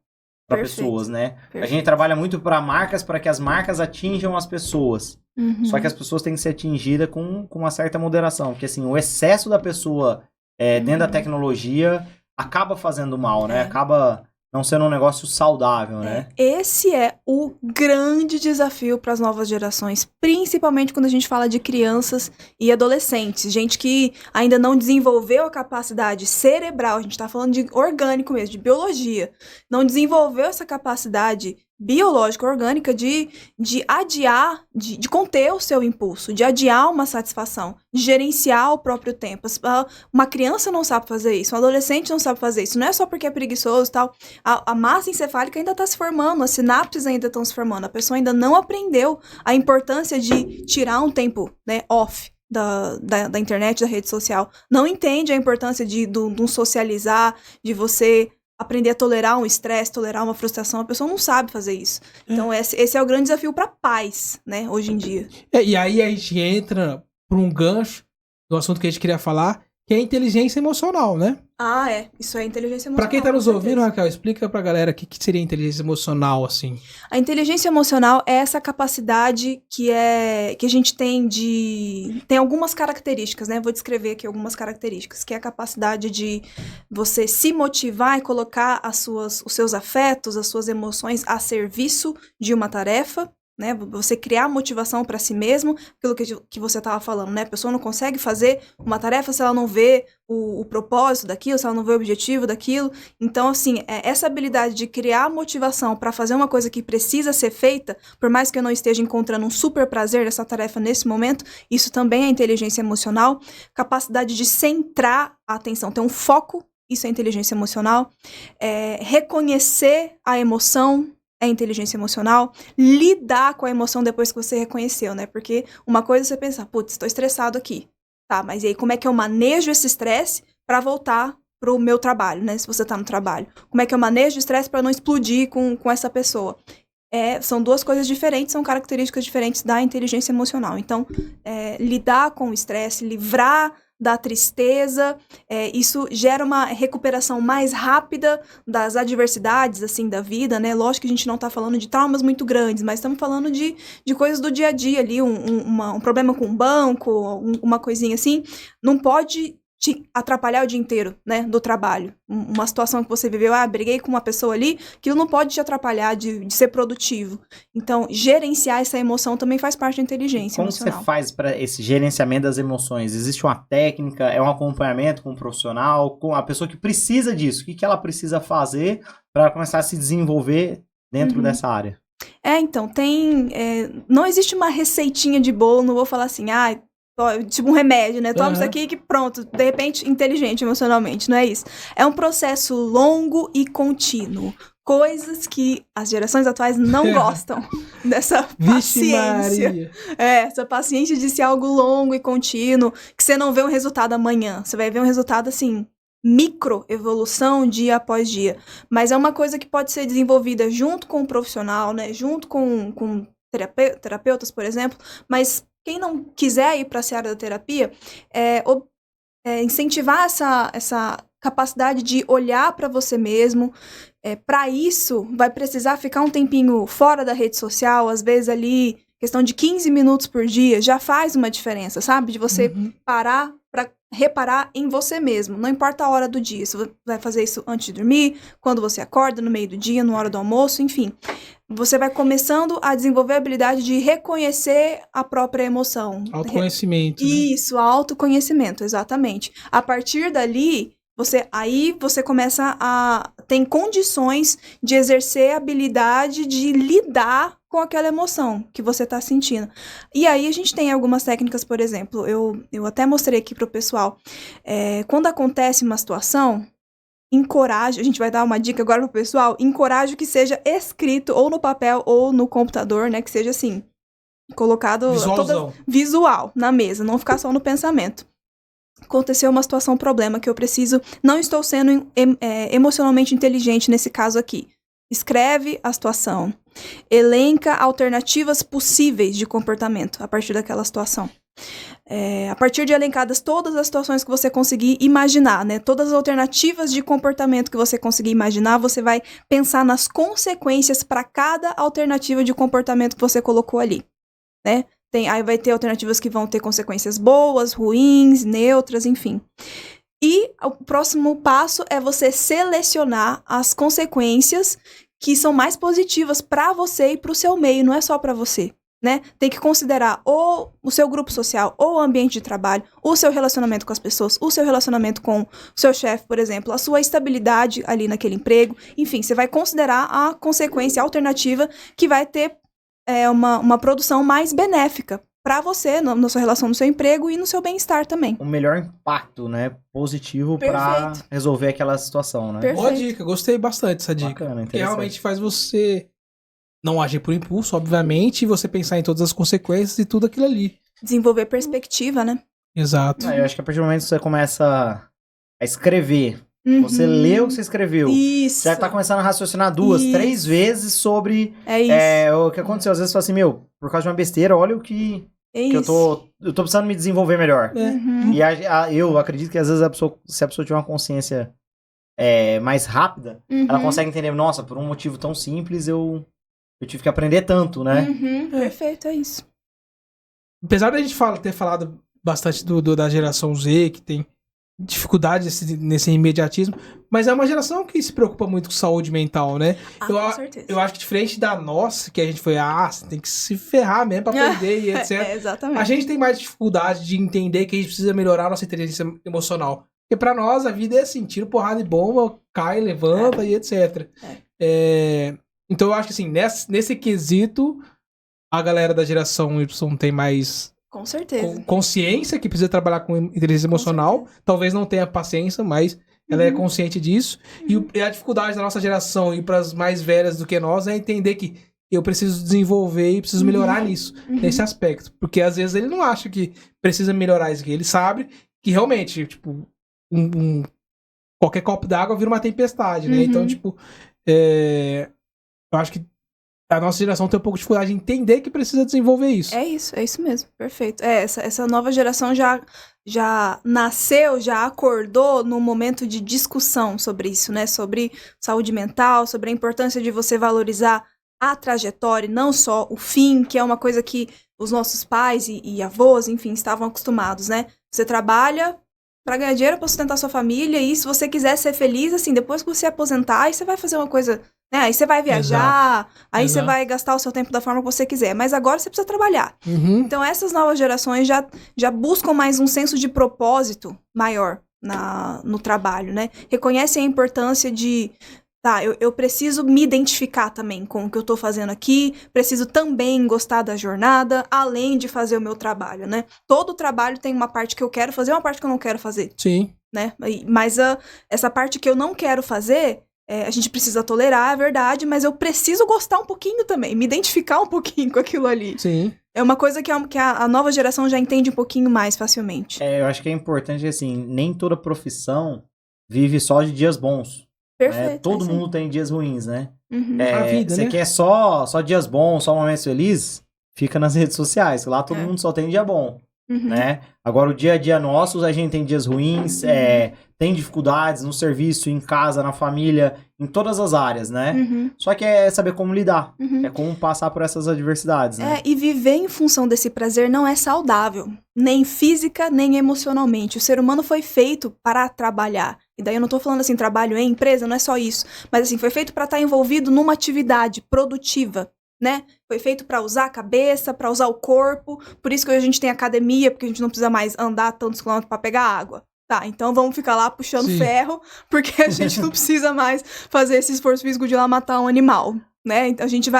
para pessoas, né? Perfeito. A gente trabalha muito para marcas, para que as marcas atinjam as pessoas. Só que as pessoas têm que ser atingidas com uma certa moderação, porque, assim, o excesso da pessoa dentro da tecnologia acaba fazendo mal, né? Acaba não sendo um negócio saudável, né? Esse é o grande desafio para as novas gerações, principalmente quando a gente fala de crianças e adolescentes, gente que ainda não desenvolveu a capacidade cerebral, a gente está falando de orgânico mesmo, de biologia, não desenvolveu essa capacidade biológica, orgânica, de adiar, de conter o seu impulso, de adiar uma satisfação, de gerenciar o próprio tempo. Uma criança não sabe fazer isso, um adolescente não sabe fazer isso. Não é só porque é preguiçoso e tal. A massa encefálica ainda está se formando, as sinapses ainda estão se formando. A pessoa ainda não aprendeu a importância de tirar um tempo, né, off da internet, da rede social. Não entende a importância de um socializar, de você aprender a tolerar um estresse, tolerar uma frustração. A pessoa não sabe fazer isso. Então, esse é o grande desafio para pais, né, hoje em dia. E aí a gente entra por um gancho do assunto que a gente queria falar, que é a inteligência emocional, né? Isso é inteligência emocional. Pra quem tá nos ouvindo, Raquel, explica pra galera o que seria inteligência emocional, assim. A inteligência emocional é essa capacidade que a gente tem tem algumas características, né? Vou descrever aqui algumas características, que é a capacidade de você se motivar e colocar os seus afetos, as suas emoções a serviço de uma tarefa, né? Você criar motivação para si mesmo, aquilo que você estava falando, né? A pessoa não consegue fazer uma tarefa se ela não vê o propósito daquilo, se ela não vê o objetivo daquilo. Então, assim, essa habilidade de criar motivação para fazer uma coisa que precisa ser feita, por mais que eu não esteja encontrando um super prazer nessa tarefa nesse momento, isso também é inteligência emocional. Capacidade de centrar a atenção, ter um foco, isso é inteligência emocional. Reconhecer a emoção, é inteligência emocional. Lidar com a emoção depois que você reconheceu, né? Porque uma coisa é você pensar, putz, estou estressado aqui. Tá, mas e aí como é que eu manejo esse estresse para voltar pro meu trabalho, né? Se você tá no trabalho. Como é que eu manejo o estresse para não explodir com essa pessoa? São duas coisas diferentes, são características diferentes da inteligência emocional. Então, lidar com o estresse, livrar da tristeza, isso gera uma recuperação mais rápida das adversidades, assim, da vida, né? Lógico que a gente não tá falando de traumas muito grandes, mas estamos falando de coisas do dia a dia ali, um problema com um banco, uma coisinha assim, não pode te atrapalhar o dia inteiro, né, do trabalho. Uma situação que você viveu, briguei com uma pessoa ali, aquilo não pode te atrapalhar de ser produtivo. Então, gerenciar essa emoção também faz parte da inteligência emocional. Como você faz para esse gerenciamento das emoções? Existe uma técnica, é um acompanhamento com um profissional, com a pessoa que precisa disso? O que ela precisa fazer para começar a se desenvolver dentro dessa área? Então, não existe uma receitinha de bolo, não vou falar assim, tipo um remédio, né? Toma isso aqui que pronto, de repente, inteligente emocionalmente, não é isso? É um processo longo e contínuo. Coisas que as gerações atuais não gostam dessa paciência. Essa paciência de ser algo longo e contínuo, que você não vê um resultado amanhã. Você vai ver um resultado, assim, microevolução dia após dia. Mas é uma coisa que pode ser desenvolvida junto com o profissional, né? Junto com terapeutas, por exemplo, mas quem não quiser ir para essa área da terapia, incentivar essa capacidade de olhar para você mesmo. Para isso, vai precisar ficar um tempinho fora da rede social, às vezes ali, questão de 15 minutos por dia, já faz uma diferença, sabe? De você parar para reparar em você mesmo, não importa a hora do dia. Você vai fazer isso antes de dormir, quando você acorda, no meio do dia, na hora do almoço, enfim. Você vai começando a desenvolver a habilidade de reconhecer a própria emoção. Autoconhecimento, né? Isso, autoconhecimento, exatamente. A partir dali, você começa a ter condições de exercer a habilidade de lidar com aquela emoção que você está sentindo. E aí a gente tem algumas técnicas, por exemplo, eu até mostrei aqui para o pessoal. Quando acontece uma situação, encoraje, a gente vai dar uma dica agora pro pessoal, encoraje que seja escrito ou no papel ou no computador, né, que seja assim, colocado visual na mesa, não ficar só no pensamento. Aconteceu uma situação, problema que eu preciso, não estou sendo emocionalmente inteligente nesse caso aqui. Escreve a situação, elenca alternativas possíveis de comportamento a partir daquela situação. A partir de elencadas todas as situações que você conseguir imaginar, né? Todas as alternativas de comportamento que você conseguir imaginar, você vai pensar nas consequências para cada alternativa de comportamento que você colocou ali, né? Aí vai ter alternativas que vão ter consequências boas, ruins, neutras, enfim. E o próximo passo é você selecionar as consequências que são mais positivas para você e para o seu meio, não é só para você. né? Tem que considerar ou o seu grupo social, ou o ambiente de trabalho, o seu relacionamento com as pessoas, o seu relacionamento com o seu chefe, por exemplo, a sua estabilidade ali naquele emprego. Enfim, você vai considerar a consequência alternativa que vai ter uma produção mais benéfica para você, na sua relação no seu emprego e no seu bem-estar também. Um melhor impacto, né? Positivo para resolver aquela situação, né? Boa dica, gostei bastante dessa dica. Bacana, que realmente faz você não agir por impulso, obviamente, e você pensar em todas as consequências e tudo aquilo ali. Desenvolver perspectiva, né? Exato. Eu acho que a partir do momento que você começa a escrever, você lê o que você escreveu, isso. já tá começando a raciocinar 2, 3 vezes sobre o que aconteceu. Às vezes você fala assim, por causa de uma besteira, olha o que eu tô precisando me desenvolver melhor. E eu acredito que às vezes se a pessoa tiver uma consciência mais rápida, ela consegue entender, nossa, por um motivo tão simples eu tive que aprender tanto, né? Perfeito, é isso. Apesar da gente ter falado bastante da geração Z, que tem dificuldade nesse imediatismo, mas é uma geração que se preocupa muito com saúde mental, né? Com certeza. Eu acho que diferente da nossa, que a gente foi, você tem que se ferrar mesmo pra aprender e etc. Exatamente. A gente tem mais dificuldade de entender que a gente precisa melhorar a nossa inteligência emocional. Porque pra nós, a vida é assim, tiro, porrada e bomba, cai, levanta e etc. Então eu acho que assim, nesse quesito, a galera da geração Y tem mais... Com certeza. Consciência que precisa trabalhar com inteligência emocional. Talvez não tenha paciência, mas ela é consciente disso. E a dificuldade da nossa geração e para as mais velhas do que nós é entender que eu preciso desenvolver e preciso melhorar nisso, nesse aspecto. Porque às vezes ele não acha que precisa melhorar isso aqui. Ele sabe que realmente, tipo, qualquer copo d'água vira uma tempestade, né? Então, tipo, eu acho que a nossa geração tem um pouco de dificuldade de entender que precisa desenvolver isso. É isso mesmo, perfeito. Essa nova geração já nasceu, já acordou num momento de discussão sobre isso, né? Sobre saúde mental, sobre a importância de você valorizar a trajetória, não só o fim, que é uma coisa que os nossos pais e avós, enfim, estavam acostumados, né? Você trabalha pra ganhar dinheiro, pra sustentar sua família, e se você quiser ser feliz, assim, depois que você aposentar, aí você vai fazer uma coisa... Aí você vai viajar, aí você vai gastar o seu tempo da forma que você quiser. Mas agora você precisa trabalhar. Então essas novas gerações já buscam mais um senso de propósito maior no trabalho, né? Reconhecem a importância de... eu preciso me identificar também com o que eu tô fazendo aqui. Preciso também gostar da jornada, além de fazer o meu trabalho, né? Todo trabalho tem uma parte que eu quero fazer e uma parte que eu não quero fazer. Sim. Né? Mas essa parte que eu não quero fazer... a gente precisa tolerar, é verdade, mas eu preciso gostar um pouquinho também, me identificar um pouquinho com aquilo ali. Sim. É uma coisa que a nova geração já entende um pouquinho mais facilmente. Eu acho que é importante, assim, nem toda profissão vive só de dias bons. Perfeito. Né? Todo mundo tem dias ruins, né? A vida, você quer só dias bons, só momentos felizes, fica nas redes sociais, lá todo mundo só tem dia bom. Né? Agora, o dia a dia nossos, a gente tem dias ruins, tem dificuldades no serviço, em casa, na família, em todas as áreas, né? Só que é saber como lidar, é como passar por essas adversidades, né? E viver em função desse prazer não é saudável, nem física, nem emocionalmente. O ser humano foi feito para trabalhar. E daí eu não tô falando assim, trabalho em empresa, não é só isso. Mas assim, foi feito para estar envolvido numa atividade produtiva. Né? Foi feito para usar a cabeça, para usar o corpo. Por isso que hoje a gente tem academia, porque a gente não precisa mais andar tantos quilômetros para pegar água. Então vamos ficar lá puxando ferro, porque a gente não precisa mais fazer esse esforço físico de ir lá matar um animal. Né? Então a gente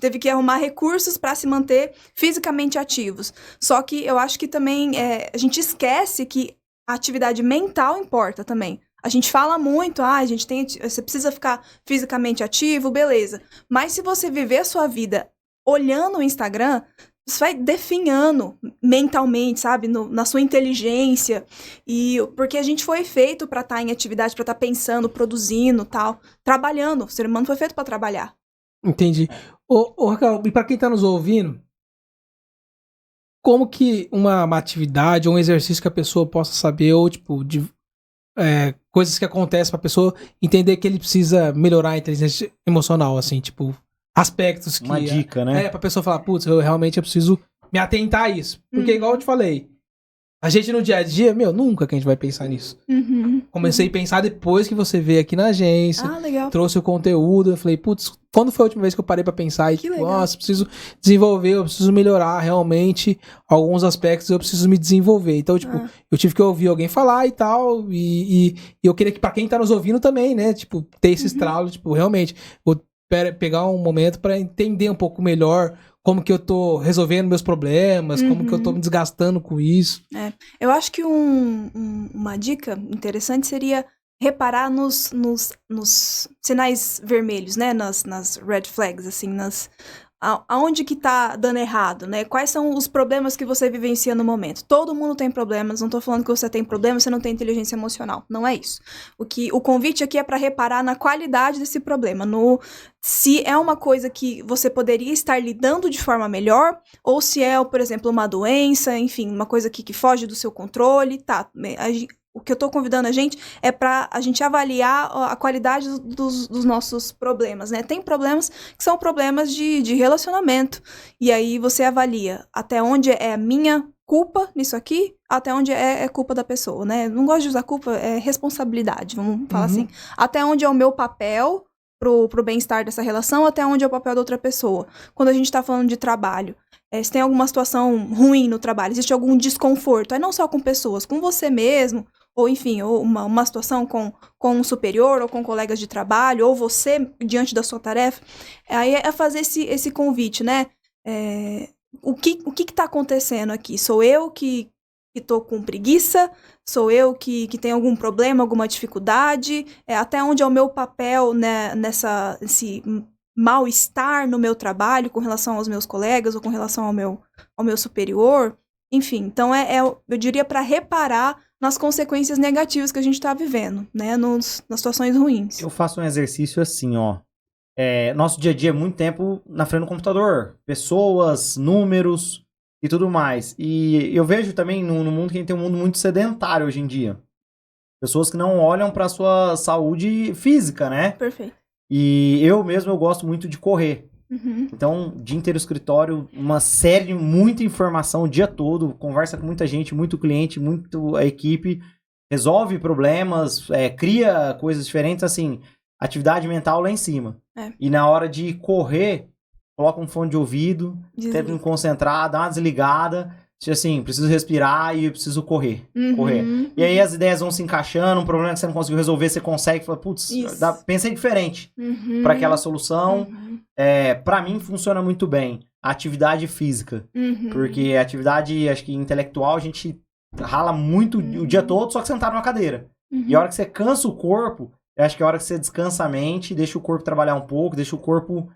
teve que arrumar recursos para se manter fisicamente ativos. Só que eu acho que também a gente esquece que a atividade mental importa também. A gente fala muito, você precisa ficar fisicamente ativo, beleza. Mas se você viver a sua vida olhando o Instagram, você vai definhando mentalmente, sabe? Na sua inteligência. Porque a gente foi feito para estar em atividade, para estar pensando, produzindo, tal, trabalhando. O ser humano foi feito para trabalhar. Entendi. Raquel, e para quem tá nos ouvindo, como que uma atividade ou um exercício que a pessoa possa saber, ou tipo, coisas que acontecem pra pessoa entender que ele precisa melhorar a inteligência emocional, assim, tipo, aspectos que... Uma dica, né? Pra pessoa falar, putz, eu preciso me atentar a isso. Porque igual eu te falei, A gente no dia a dia, nunca que a gente vai pensar nisso. Comecei a pensar depois que você veio aqui na agência, Legal. trouxe o conteúdo, eu falei, putz, quando foi a última vez que eu parei pra pensar e, Que tipo, legal. nossa, preciso desenvolver, eu preciso melhorar realmente alguns aspectos, eu preciso me desenvolver. Então, tipo, eu tive que ouvir alguém falar e tal, e eu queria que pra quem tá nos ouvindo também, né, tipo, ter esse estralo, tipo, realmente, vou pegar um momento pra entender um pouco melhor como que eu tô resolvendo meus problemas, como que eu tô me desgastando com isso. Eu acho que uma dica interessante seria reparar nos sinais vermelhos, né? Nas red flags, assim, aonde que tá dando errado, né? Quais são os problemas que você vivencia no momento? Todo mundo tem problemas, não tô falando que você tem problemas, você não tem inteligência emocional, não é isso. O convite aqui é para reparar na qualidade desse problema, se é uma coisa que você poderia estar lidando de forma melhor, ou se é, por exemplo, uma doença, enfim, uma coisa que foge do seu controle, tá. O que eu tô convidando a gente é pra a gente avaliar a qualidade dos nossos problemas, né? Tem problemas que são problemas de relacionamento. E aí você avalia até onde é a minha culpa nisso aqui, até onde é culpa da pessoa, né? Não gosto de usar culpa, é responsabilidade, vamos falar assim. Até onde é o meu papel pro bem-estar dessa relação, até onde é o papel da outra pessoa. Quando a gente tá falando de trabalho, se tem alguma situação ruim no trabalho, existe algum desconforto, não só com pessoas, com você mesmo, ou enfim, ou uma situação com um superior, ou com colegas de trabalho, ou você diante da sua tarefa, aí é fazer esse convite, né? O que tá acontecendo aqui? Sou eu que tô com preguiça? Sou eu que tenho algum problema, alguma dificuldade? Até onde é o meu papel, né, esse mal-estar no meu trabalho com relação aos meus colegas ou com relação ao meu superior? Enfim, então eu diria para reparar nas consequências negativas que a gente está vivendo, né, nas situações ruins. Eu faço um exercício assim, ó. Nosso dia a dia é muito tempo na frente do computador. Pessoas, números e tudo mais. E eu vejo também no mundo que a gente tem um mundo muito sedentário hoje em dia. Pessoas que não olham para sua saúde física, né? Perfeito. E eu mesmo, eu gosto muito de correr. Então, dia inteiro no escritório, uma série, muita informação o dia todo, conversa com muita gente, muito cliente, muito a equipe, resolve problemas, cria coisas diferentes, assim, atividade mental lá em cima. E na hora de correr, coloca um fone de ouvido, tenta me concentrar, dá uma desligada, assim, preciso respirar e eu preciso correr. E aí as ideias vão se encaixando, um problema que você não conseguiu resolver, você consegue, fala, putz, pensei diferente para aquela solução. Para mim funciona muito bem a atividade física, porque a atividade, acho que intelectual, a gente rala muito o dia todo, só que sentado numa cadeira. E a hora que você cansa o corpo, eu acho que é a hora que você descansa a mente, deixa o corpo trabalhar um pouco, deixa o corpo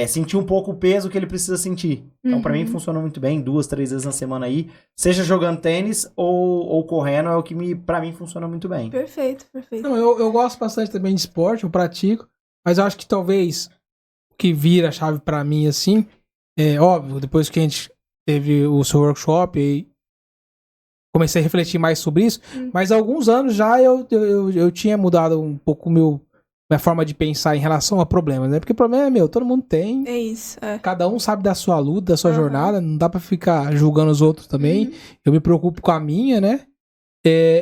sentir um pouco o peso que ele precisa sentir. Então, pra mim, funciona muito bem, 2, 3 vezes na semana aí. Seja jogando tênis ou correndo, é o que pra mim funciona muito bem. Perfeito. Não, eu gosto bastante também de esporte, eu pratico, mas eu acho que talvez o que vira a chave pra mim, assim, óbvio, depois que a gente teve o seu workshop e comecei a refletir mais sobre isso, mas há alguns anos já eu tinha mudado um pouco minha forma de pensar em relação a problemas, né? Porque o problema é meu, todo mundo tem. É isso. Cada um sabe da sua luta, da sua jornada, não dá pra ficar julgando os outros também. Eu me preocupo com a minha, né?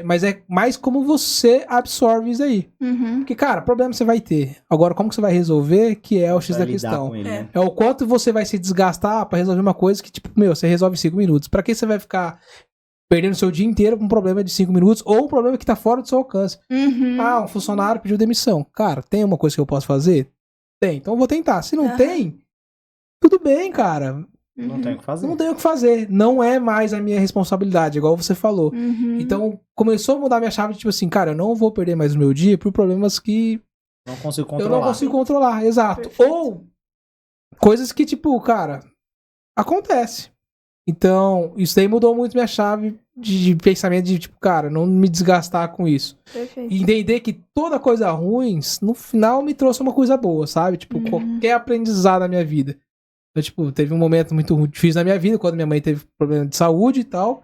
Mas é mais como você absorve isso aí. Porque, cara, problema você vai ter. Agora, como que você vai resolver, que é o X da questão. Ele, né? É o quanto você vai se desgastar pra resolver uma coisa que, tipo, você resolve em 5 minutos. Pra que você vai ficar perdendo seu dia inteiro com um problema de 5 minutos ou um problema que tá fora do seu alcance? Um funcionário pediu demissão. Cara, tem uma coisa que eu posso fazer? Tem, então eu vou tentar. Se não tem, tudo bem, cara. Não tem o que fazer. Não tenho o que fazer. Não é mais a minha responsabilidade, igual você falou. Então, começou a mudar minha chave, tipo assim, cara, eu não vou perder mais o meu dia por problemas que não consigo controlar. Eu não consigo controlar, exato. Perfeito. Ou coisas que, tipo, cara, acontece. Então, isso daí mudou muito minha chave de pensamento de, tipo, cara, não me desgastar com isso. Perfeito. E entender que toda coisa ruim, no final, me trouxe uma coisa boa, sabe? Tipo, qualquer aprendizado na minha vida. Então, tipo, teve um momento muito difícil na minha vida, quando minha mãe teve problema de saúde e tal.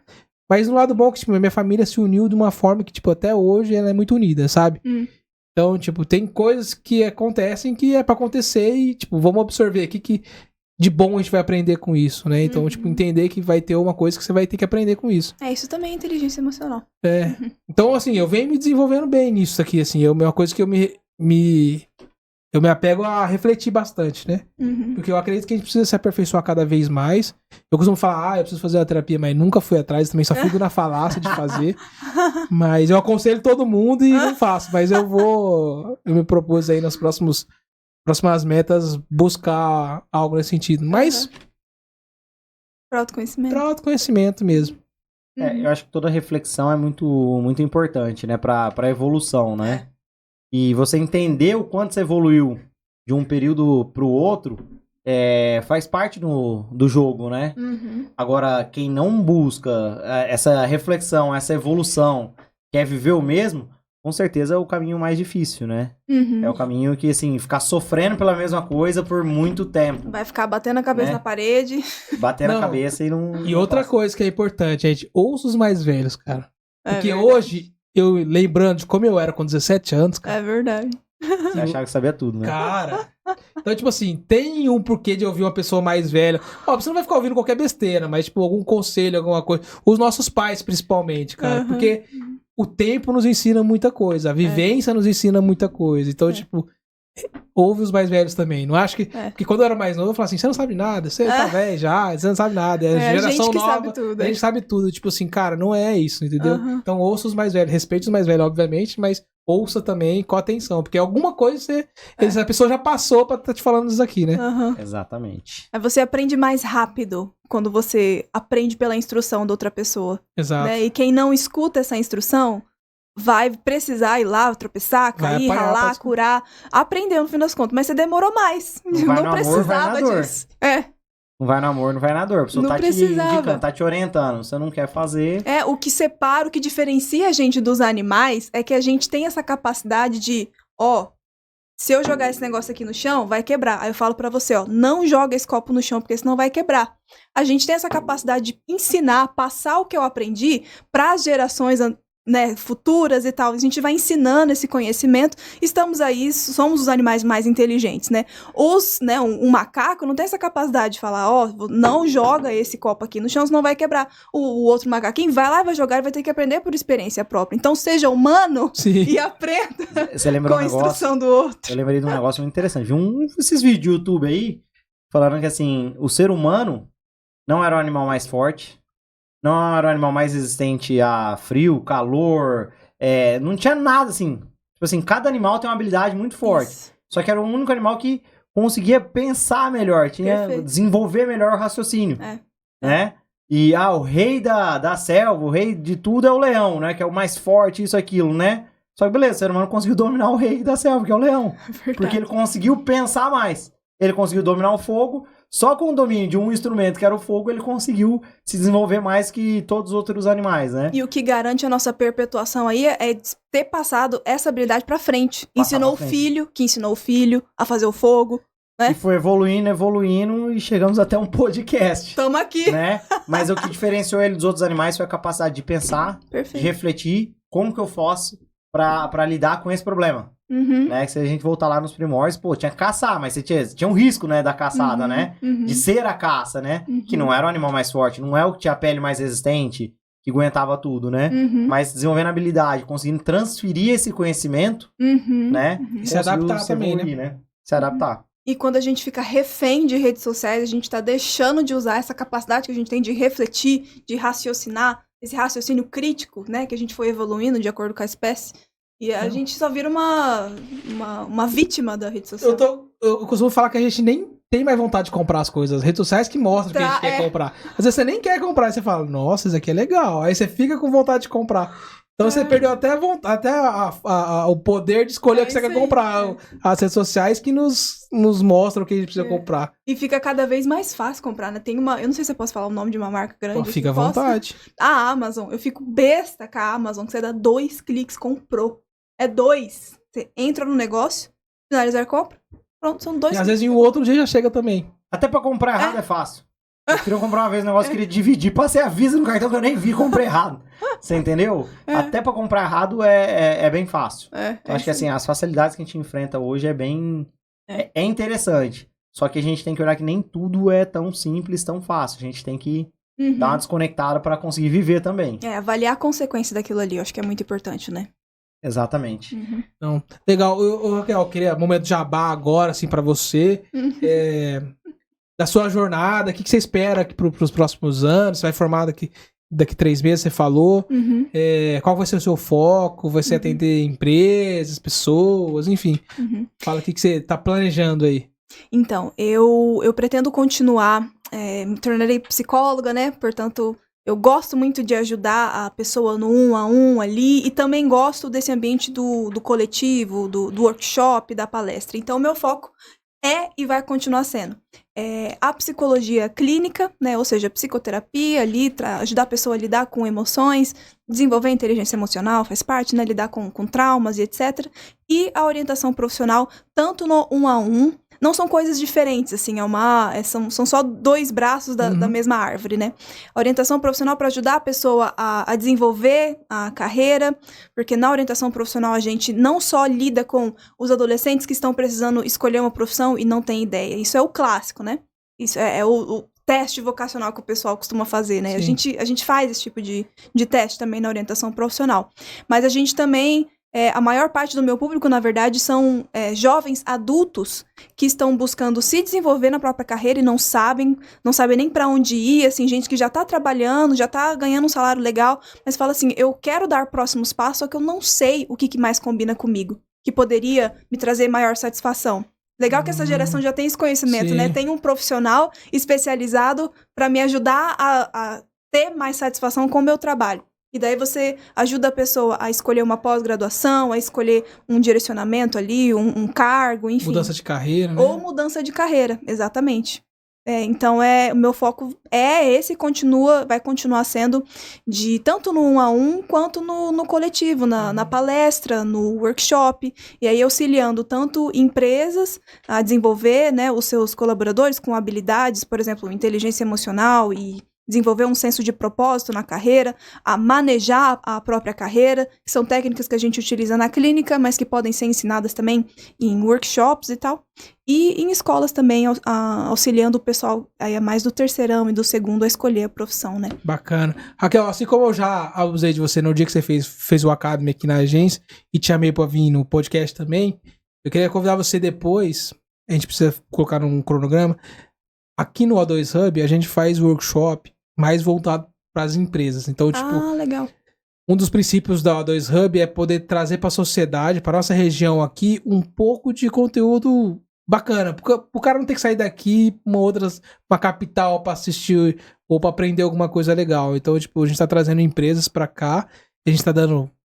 Mas no lado bom é que, tipo, minha família se uniu de uma forma que, tipo, até hoje ela é muito unida, sabe? Então, tipo, tem coisas que acontecem que é pra acontecer e, tipo, vamos absorver aqui que de bom a gente vai aprender com isso, né? Então, tipo, entender que vai ter uma coisa que você vai ter que aprender com isso. Isso também é inteligência emocional. Então, assim, eu venho me desenvolvendo bem nisso aqui, assim. É uma coisa que eu me apego a refletir bastante, né? Porque eu acredito que a gente precisa se aperfeiçoar cada vez mais. Eu costumo falar, eu preciso fazer a terapia, mas nunca fui atrás, também só fico na falácia de fazer. Mas eu aconselho todo mundo e não faço. Mas eu me propus aí nas próximas metas buscar algo nesse sentido. Mas Para autoconhecimento. Para autoconhecimento mesmo. Eu acho que toda reflexão é muito, muito importante, né? Pra evolução, né? E você entender o quanto você evoluiu de um período pro outro faz parte do jogo, né? Agora, quem não busca essa reflexão, essa evolução, quer viver o mesmo, com certeza é o caminho mais difícil, né? É o caminho que, assim, ficar sofrendo pela mesma coisa por muito tempo. Vai ficar batendo a cabeça na parede. Batendo a cabeça e não... E outra coisa que é importante, gente, ouça os mais velhos, cara. Porque hoje, eu lembrando de como eu era com 17 anos, cara. É verdade. Você achava que sabia tudo, né? Cara... Então, tipo assim, tem um porquê de ouvir uma pessoa mais velha. Você não vai ficar ouvindo qualquer besteira, mas, tipo, algum conselho, alguma coisa. Os nossos pais, principalmente, cara. Porque o tempo nos ensina muita coisa. A vivência nos ensina muita coisa. Então, tipo, ouve os mais velhos também. Não acho que... Porque quando eu era mais novo, eu falava assim, você não sabe nada, você tá velho já, você não sabe nada. É geração a gente que nova, sabe tudo. A gente sabe tudo. Tipo assim, cara, não é isso, entendeu? Então, ouça os mais velhos. Respeite os mais velhos, obviamente, mas... ouça também com atenção, porque alguma coisa a pessoa já passou pra estar te falando isso aqui, né? Exatamente. Você aprende mais rápido quando você aprende pela instrução da outra pessoa. Exato. Né? E quem não escuta essa instrução vai precisar ir lá, tropeçar, cair, ralar, curar. Aprendeu no fim das contas, mas você demorou mais. Não precisava disso. Não vai no amor, não vai na dor. A pessoa não tá precisava. te indicando, tá te orientando. Você não quer fazer. O que separa, o que diferencia a gente dos animais é que a gente tem essa capacidade de, se eu jogar esse negócio aqui no chão, vai quebrar. Aí eu falo pra você, não joga esse copo no chão, porque senão vai quebrar. A gente tem essa capacidade de ensinar, passar o que eu aprendi para as gerações futuras e tal. A gente vai ensinando esse conhecimento. Estamos aí, somos os animais mais inteligentes, né? Um macaco não tem essa capacidade de falar, não joga esse copo aqui no chão, senão vai quebrar. O outro macaquinho vai lá, vai jogar e vai ter que aprender por experiência própria. Então seja humano e aprenda com a instrução do outro. Eu lembrei de um negócio muito interessante. Vi esses vídeos do YouTube aí, falando que assim, o ser humano não era o animal mais forte, não era o animal mais resistente a frio, calor, não tinha nada assim. Tipo assim, cada animal tem uma habilidade muito forte. Isso. Só que era o único animal que conseguia pensar melhor, desenvolver melhor o raciocínio. Né? E o rei da selva, o rei de tudo é o leão, né? Que é o mais forte, isso, aquilo, né? Só que beleza, o ser humano conseguiu dominar o rei da selva, que é o leão. Porque ele conseguiu pensar mais. Ele conseguiu dominar o fogo. Só com o domínio de um instrumento, que era o fogo, ele conseguiu se desenvolver mais que todos os outros animais, né? E o que garante a nossa perpetuação aí é ter passado essa habilidade pra frente. Ensinou o filho a fazer o fogo, né? E foi evoluindo e chegamos até um podcast. Tamo aqui. Né? Mas o que diferenciou ele dos outros animais foi a capacidade de pensar, de refletir como que eu faço pra lidar com esse problema. Né? Que se a gente voltar lá nos primórdios, tinha que caçar, mas você tinha um risco, né, da caçada, né? De ser a caça, né? Que não era o animal mais forte, não é o que tinha a pele mais resistente, que aguentava tudo, né? Mas desenvolvendo habilidade, conseguindo transferir esse conhecimento, né? E se adaptar também, né? Se adaptar. E quando a gente fica refém de redes sociais, a gente tá deixando de usar essa capacidade que a gente tem de refletir, de raciocinar, esse raciocínio crítico, né? Que a gente foi evoluindo de acordo com a espécie. E a gente só vira uma vítima da rede social. Eu costumo falar que a gente nem tem mais vontade de comprar as coisas. As redes sociais que mostram que a gente quer comprar. Às vezes você nem quer comprar, e você fala, nossa, isso aqui é legal. Aí você fica com vontade de comprar. Então você perdeu até o poder de escolher o que você quer comprar. As redes sociais que nos mostram o que a gente precisa comprar. E fica cada vez mais fácil comprar, né? Tem eu não sei se eu posso falar o nome de uma marca grande. Fica à vontade. A Amazon. Eu fico besta com a Amazon, que você dá 2 cliques, comprou. 2. Você entra no negócio, finalizar a compra, pronto, são 2 cliques. E às vezes em um outro dia já chega também. Até pra comprar errado é fácil. Eu queria comprar uma vez um negócio, queria dividir, passei a Visa no cartão que eu nem vi, comprei errado. Você entendeu? Até pra comprar errado é bem fácil. Então acho que assim, as facilidades que a gente enfrenta hoje é bem... É interessante. Só que a gente tem que olhar que nem tudo é tão simples, tão fácil. A gente tem que dar uma desconectada para conseguir viver também. Avaliar a consequência daquilo ali, eu acho que é muito importante, né? Exatamente. Então, legal. Raquel, eu queria momento de jabá agora, assim, pra você. Da sua jornada, o que você espera pros próximos anos? Você vai formar daqui 3 meses, você falou. Qual vai ser o seu foco? Vai ser atender empresas, pessoas, enfim. Fala o que você tá planejando aí. Então, eu pretendo continuar, me tornarei psicóloga, né? Portanto, eu gosto muito de ajudar a pessoa no 1 a 1 ali e também gosto desse ambiente do coletivo, do workshop, da palestra. Então, o meu foco é e vai continuar sendo a psicologia clínica, né? Ou seja, psicoterapia ali, ajudar a pessoa a lidar com emoções, desenvolver inteligência emocional, faz parte, né? Lidar com traumas e etc. E a orientação profissional, tanto no 1 a 1, não são coisas diferentes, assim, são só 2 braços da mesma árvore, né? A orientação profissional para ajudar a pessoa a desenvolver a carreira, porque na orientação profissional a gente não só lida com os adolescentes que estão precisando escolher uma profissão e não tem ideia. Isso é o clássico, né? Isso é o teste vocacional que o pessoal costuma fazer, né? A gente faz esse tipo de teste também na orientação profissional. Mas a gente também... a maior parte do meu público, na verdade, são jovens adultos que estão buscando se desenvolver na própria carreira e não sabem nem para onde ir, assim, gente que já tá trabalhando, já tá ganhando um salário legal, mas fala assim, eu quero dar próximos passos, só que eu não sei o que mais combina comigo, que poderia me trazer maior satisfação. Legal que essa geração já tem esse conhecimento, né? Tem um profissional especializado para me ajudar a ter mais satisfação com o meu trabalho. E daí você ajuda a pessoa a escolher uma pós-graduação, a escolher um direcionamento ali, um cargo, enfim. Mudança de carreira, né? Ou mudança de carreira, exatamente. Então, o meu foco esse, vai continuar sendo de tanto no 1 a 1 quanto no coletivo, na palestra, no workshop. E aí auxiliando tanto empresas a desenvolver, né, os seus colaboradores com habilidades, por exemplo, inteligência emocional e desenvolver um senso de propósito na carreira, a manejar a própria carreira, que são técnicas que a gente utiliza na clínica, mas que podem ser ensinadas também em workshops e tal. E em escolas também, auxiliando o pessoal aí mais do terceirão e do segundo a escolher a profissão, né? Bacana. Raquel, assim como eu já abusei de você no dia que você fez o Academy aqui na agência e te chamei pra vir no podcast também, eu queria convidar você depois, a gente precisa colocar num cronograma, aqui no O2 Hub a gente faz workshop mais voltado para as empresas. Então, tipo, legal. Um dos princípios da O2 Hub é poder trazer para a sociedade, para nossa região aqui, um pouco de conteúdo bacana. Porque o cara não tem que sair daqui para uma capital para assistir ou para aprender alguma coisa legal. Então, tipo, a gente tá trazendo empresas para cá, a gente tá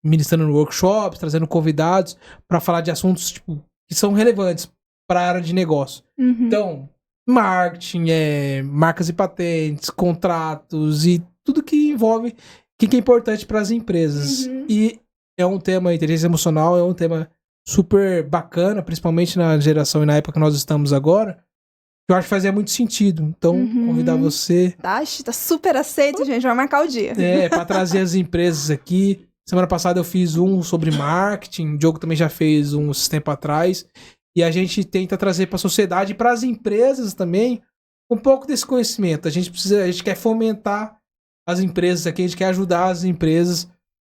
ministrando workshops, trazendo convidados para falar de assuntos, tipo, que são relevantes para a área de negócio. Então, marketing, marcas e patentes, contratos e tudo que envolve, que é importante para as empresas. E é um tema, inteligência emocional é um tema super bacana, principalmente na geração e na época que nós estamos agora, que eu acho que fazia muito sentido. Então, convidar você... Tá super aceito, gente, vai marcar o dia. Para trazer as empresas aqui. Semana passada eu fiz um sobre marketing, o Diogo também já fez um tempo atrás. E a gente tenta trazer para a sociedade e para as empresas também um pouco desse conhecimento. A gente quer fomentar as empresas aqui, a gente quer ajudar as empresas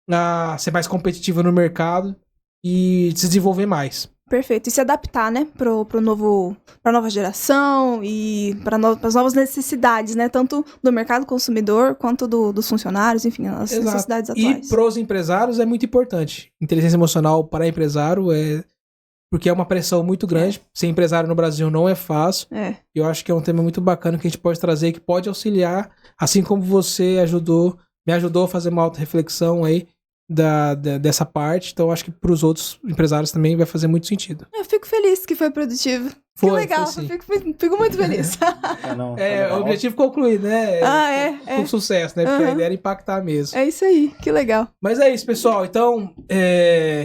a ser mais competitiva no mercado e se desenvolver mais. Perfeito. E se adaptar, né, pra nova geração e para as novas necessidades, né, tanto do mercado consumidor quanto dos funcionários, enfim, as necessidades atuais. E para os empresários é muito importante. Inteligência emocional para empresário porque é uma pressão muito grande. Ser empresário no Brasil não é fácil. Eu acho que é um tema muito bacana que a gente pode trazer, que pode auxiliar, assim como você me ajudou a fazer uma auto-reflexão aí dessa parte. Então, acho que para os outros empresários também vai fazer muito sentido. Eu fico feliz que foi produtivo. Que legal, fico muito feliz. O objetivo concluído, né? Com sucesso, né? Porque a ideia era impactar mesmo. É isso aí, que legal. Mas é isso, pessoal. Então,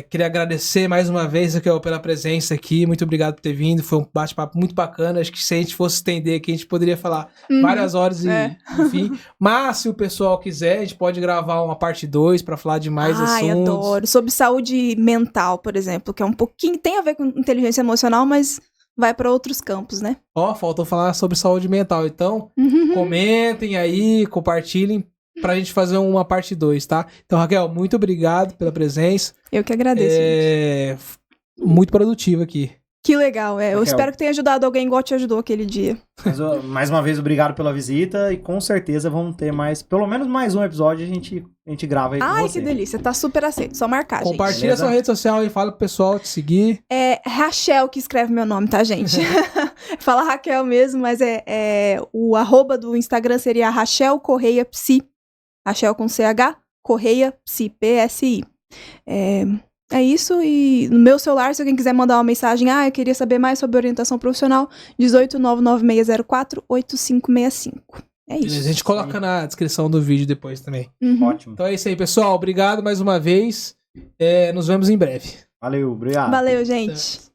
queria agradecer mais uma vez, Raquel, pela presença aqui. Muito obrigado por ter vindo. Foi um bate-papo muito bacana. Acho que se a gente fosse estender aqui, a gente poderia falar várias horas e enfim. Mas, se o pessoal quiser, a gente pode gravar uma parte 2 para falar de mais assuntos. Ai, adoro. Sobre saúde mental, por exemplo, que é um pouquinho... Tem a ver com inteligência emocional, mas vai para outros campos, né? Ó, faltou falar sobre saúde mental. Então, comentem aí, compartilhem pra gente fazer uma parte 2, tá? Então, Raquel, muito obrigado pela presença. Eu que agradeço, gente. Muito produtivo aqui. Que legal, Eu Raquel, espero que tenha ajudado alguém igual te ajudou aquele dia. Mas, mais uma vez, obrigado pela visita e com certeza vamos ter pelo menos mais um episódio a gente grava aí com você. Ai, que delícia, tá super aceito, só marcar, gente. Compartilha a sua rede social e fala pro pessoal te seguir. É Rachel que escreve meu nome, tá, gente? Fala Raquel mesmo, mas o @ do Instagram seria Rachel Correia Psi. Rachel com CH, Correia Psi, PSI. É isso, e no meu celular, se alguém quiser mandar uma mensagem, eu queria saber mais sobre orientação profissional, 18996048565. É isso. A gente coloca na descrição do vídeo depois também. Ótimo. Então é isso aí, pessoal. Obrigado mais uma vez. Nos vemos em breve. Valeu, obrigado. Valeu, gente.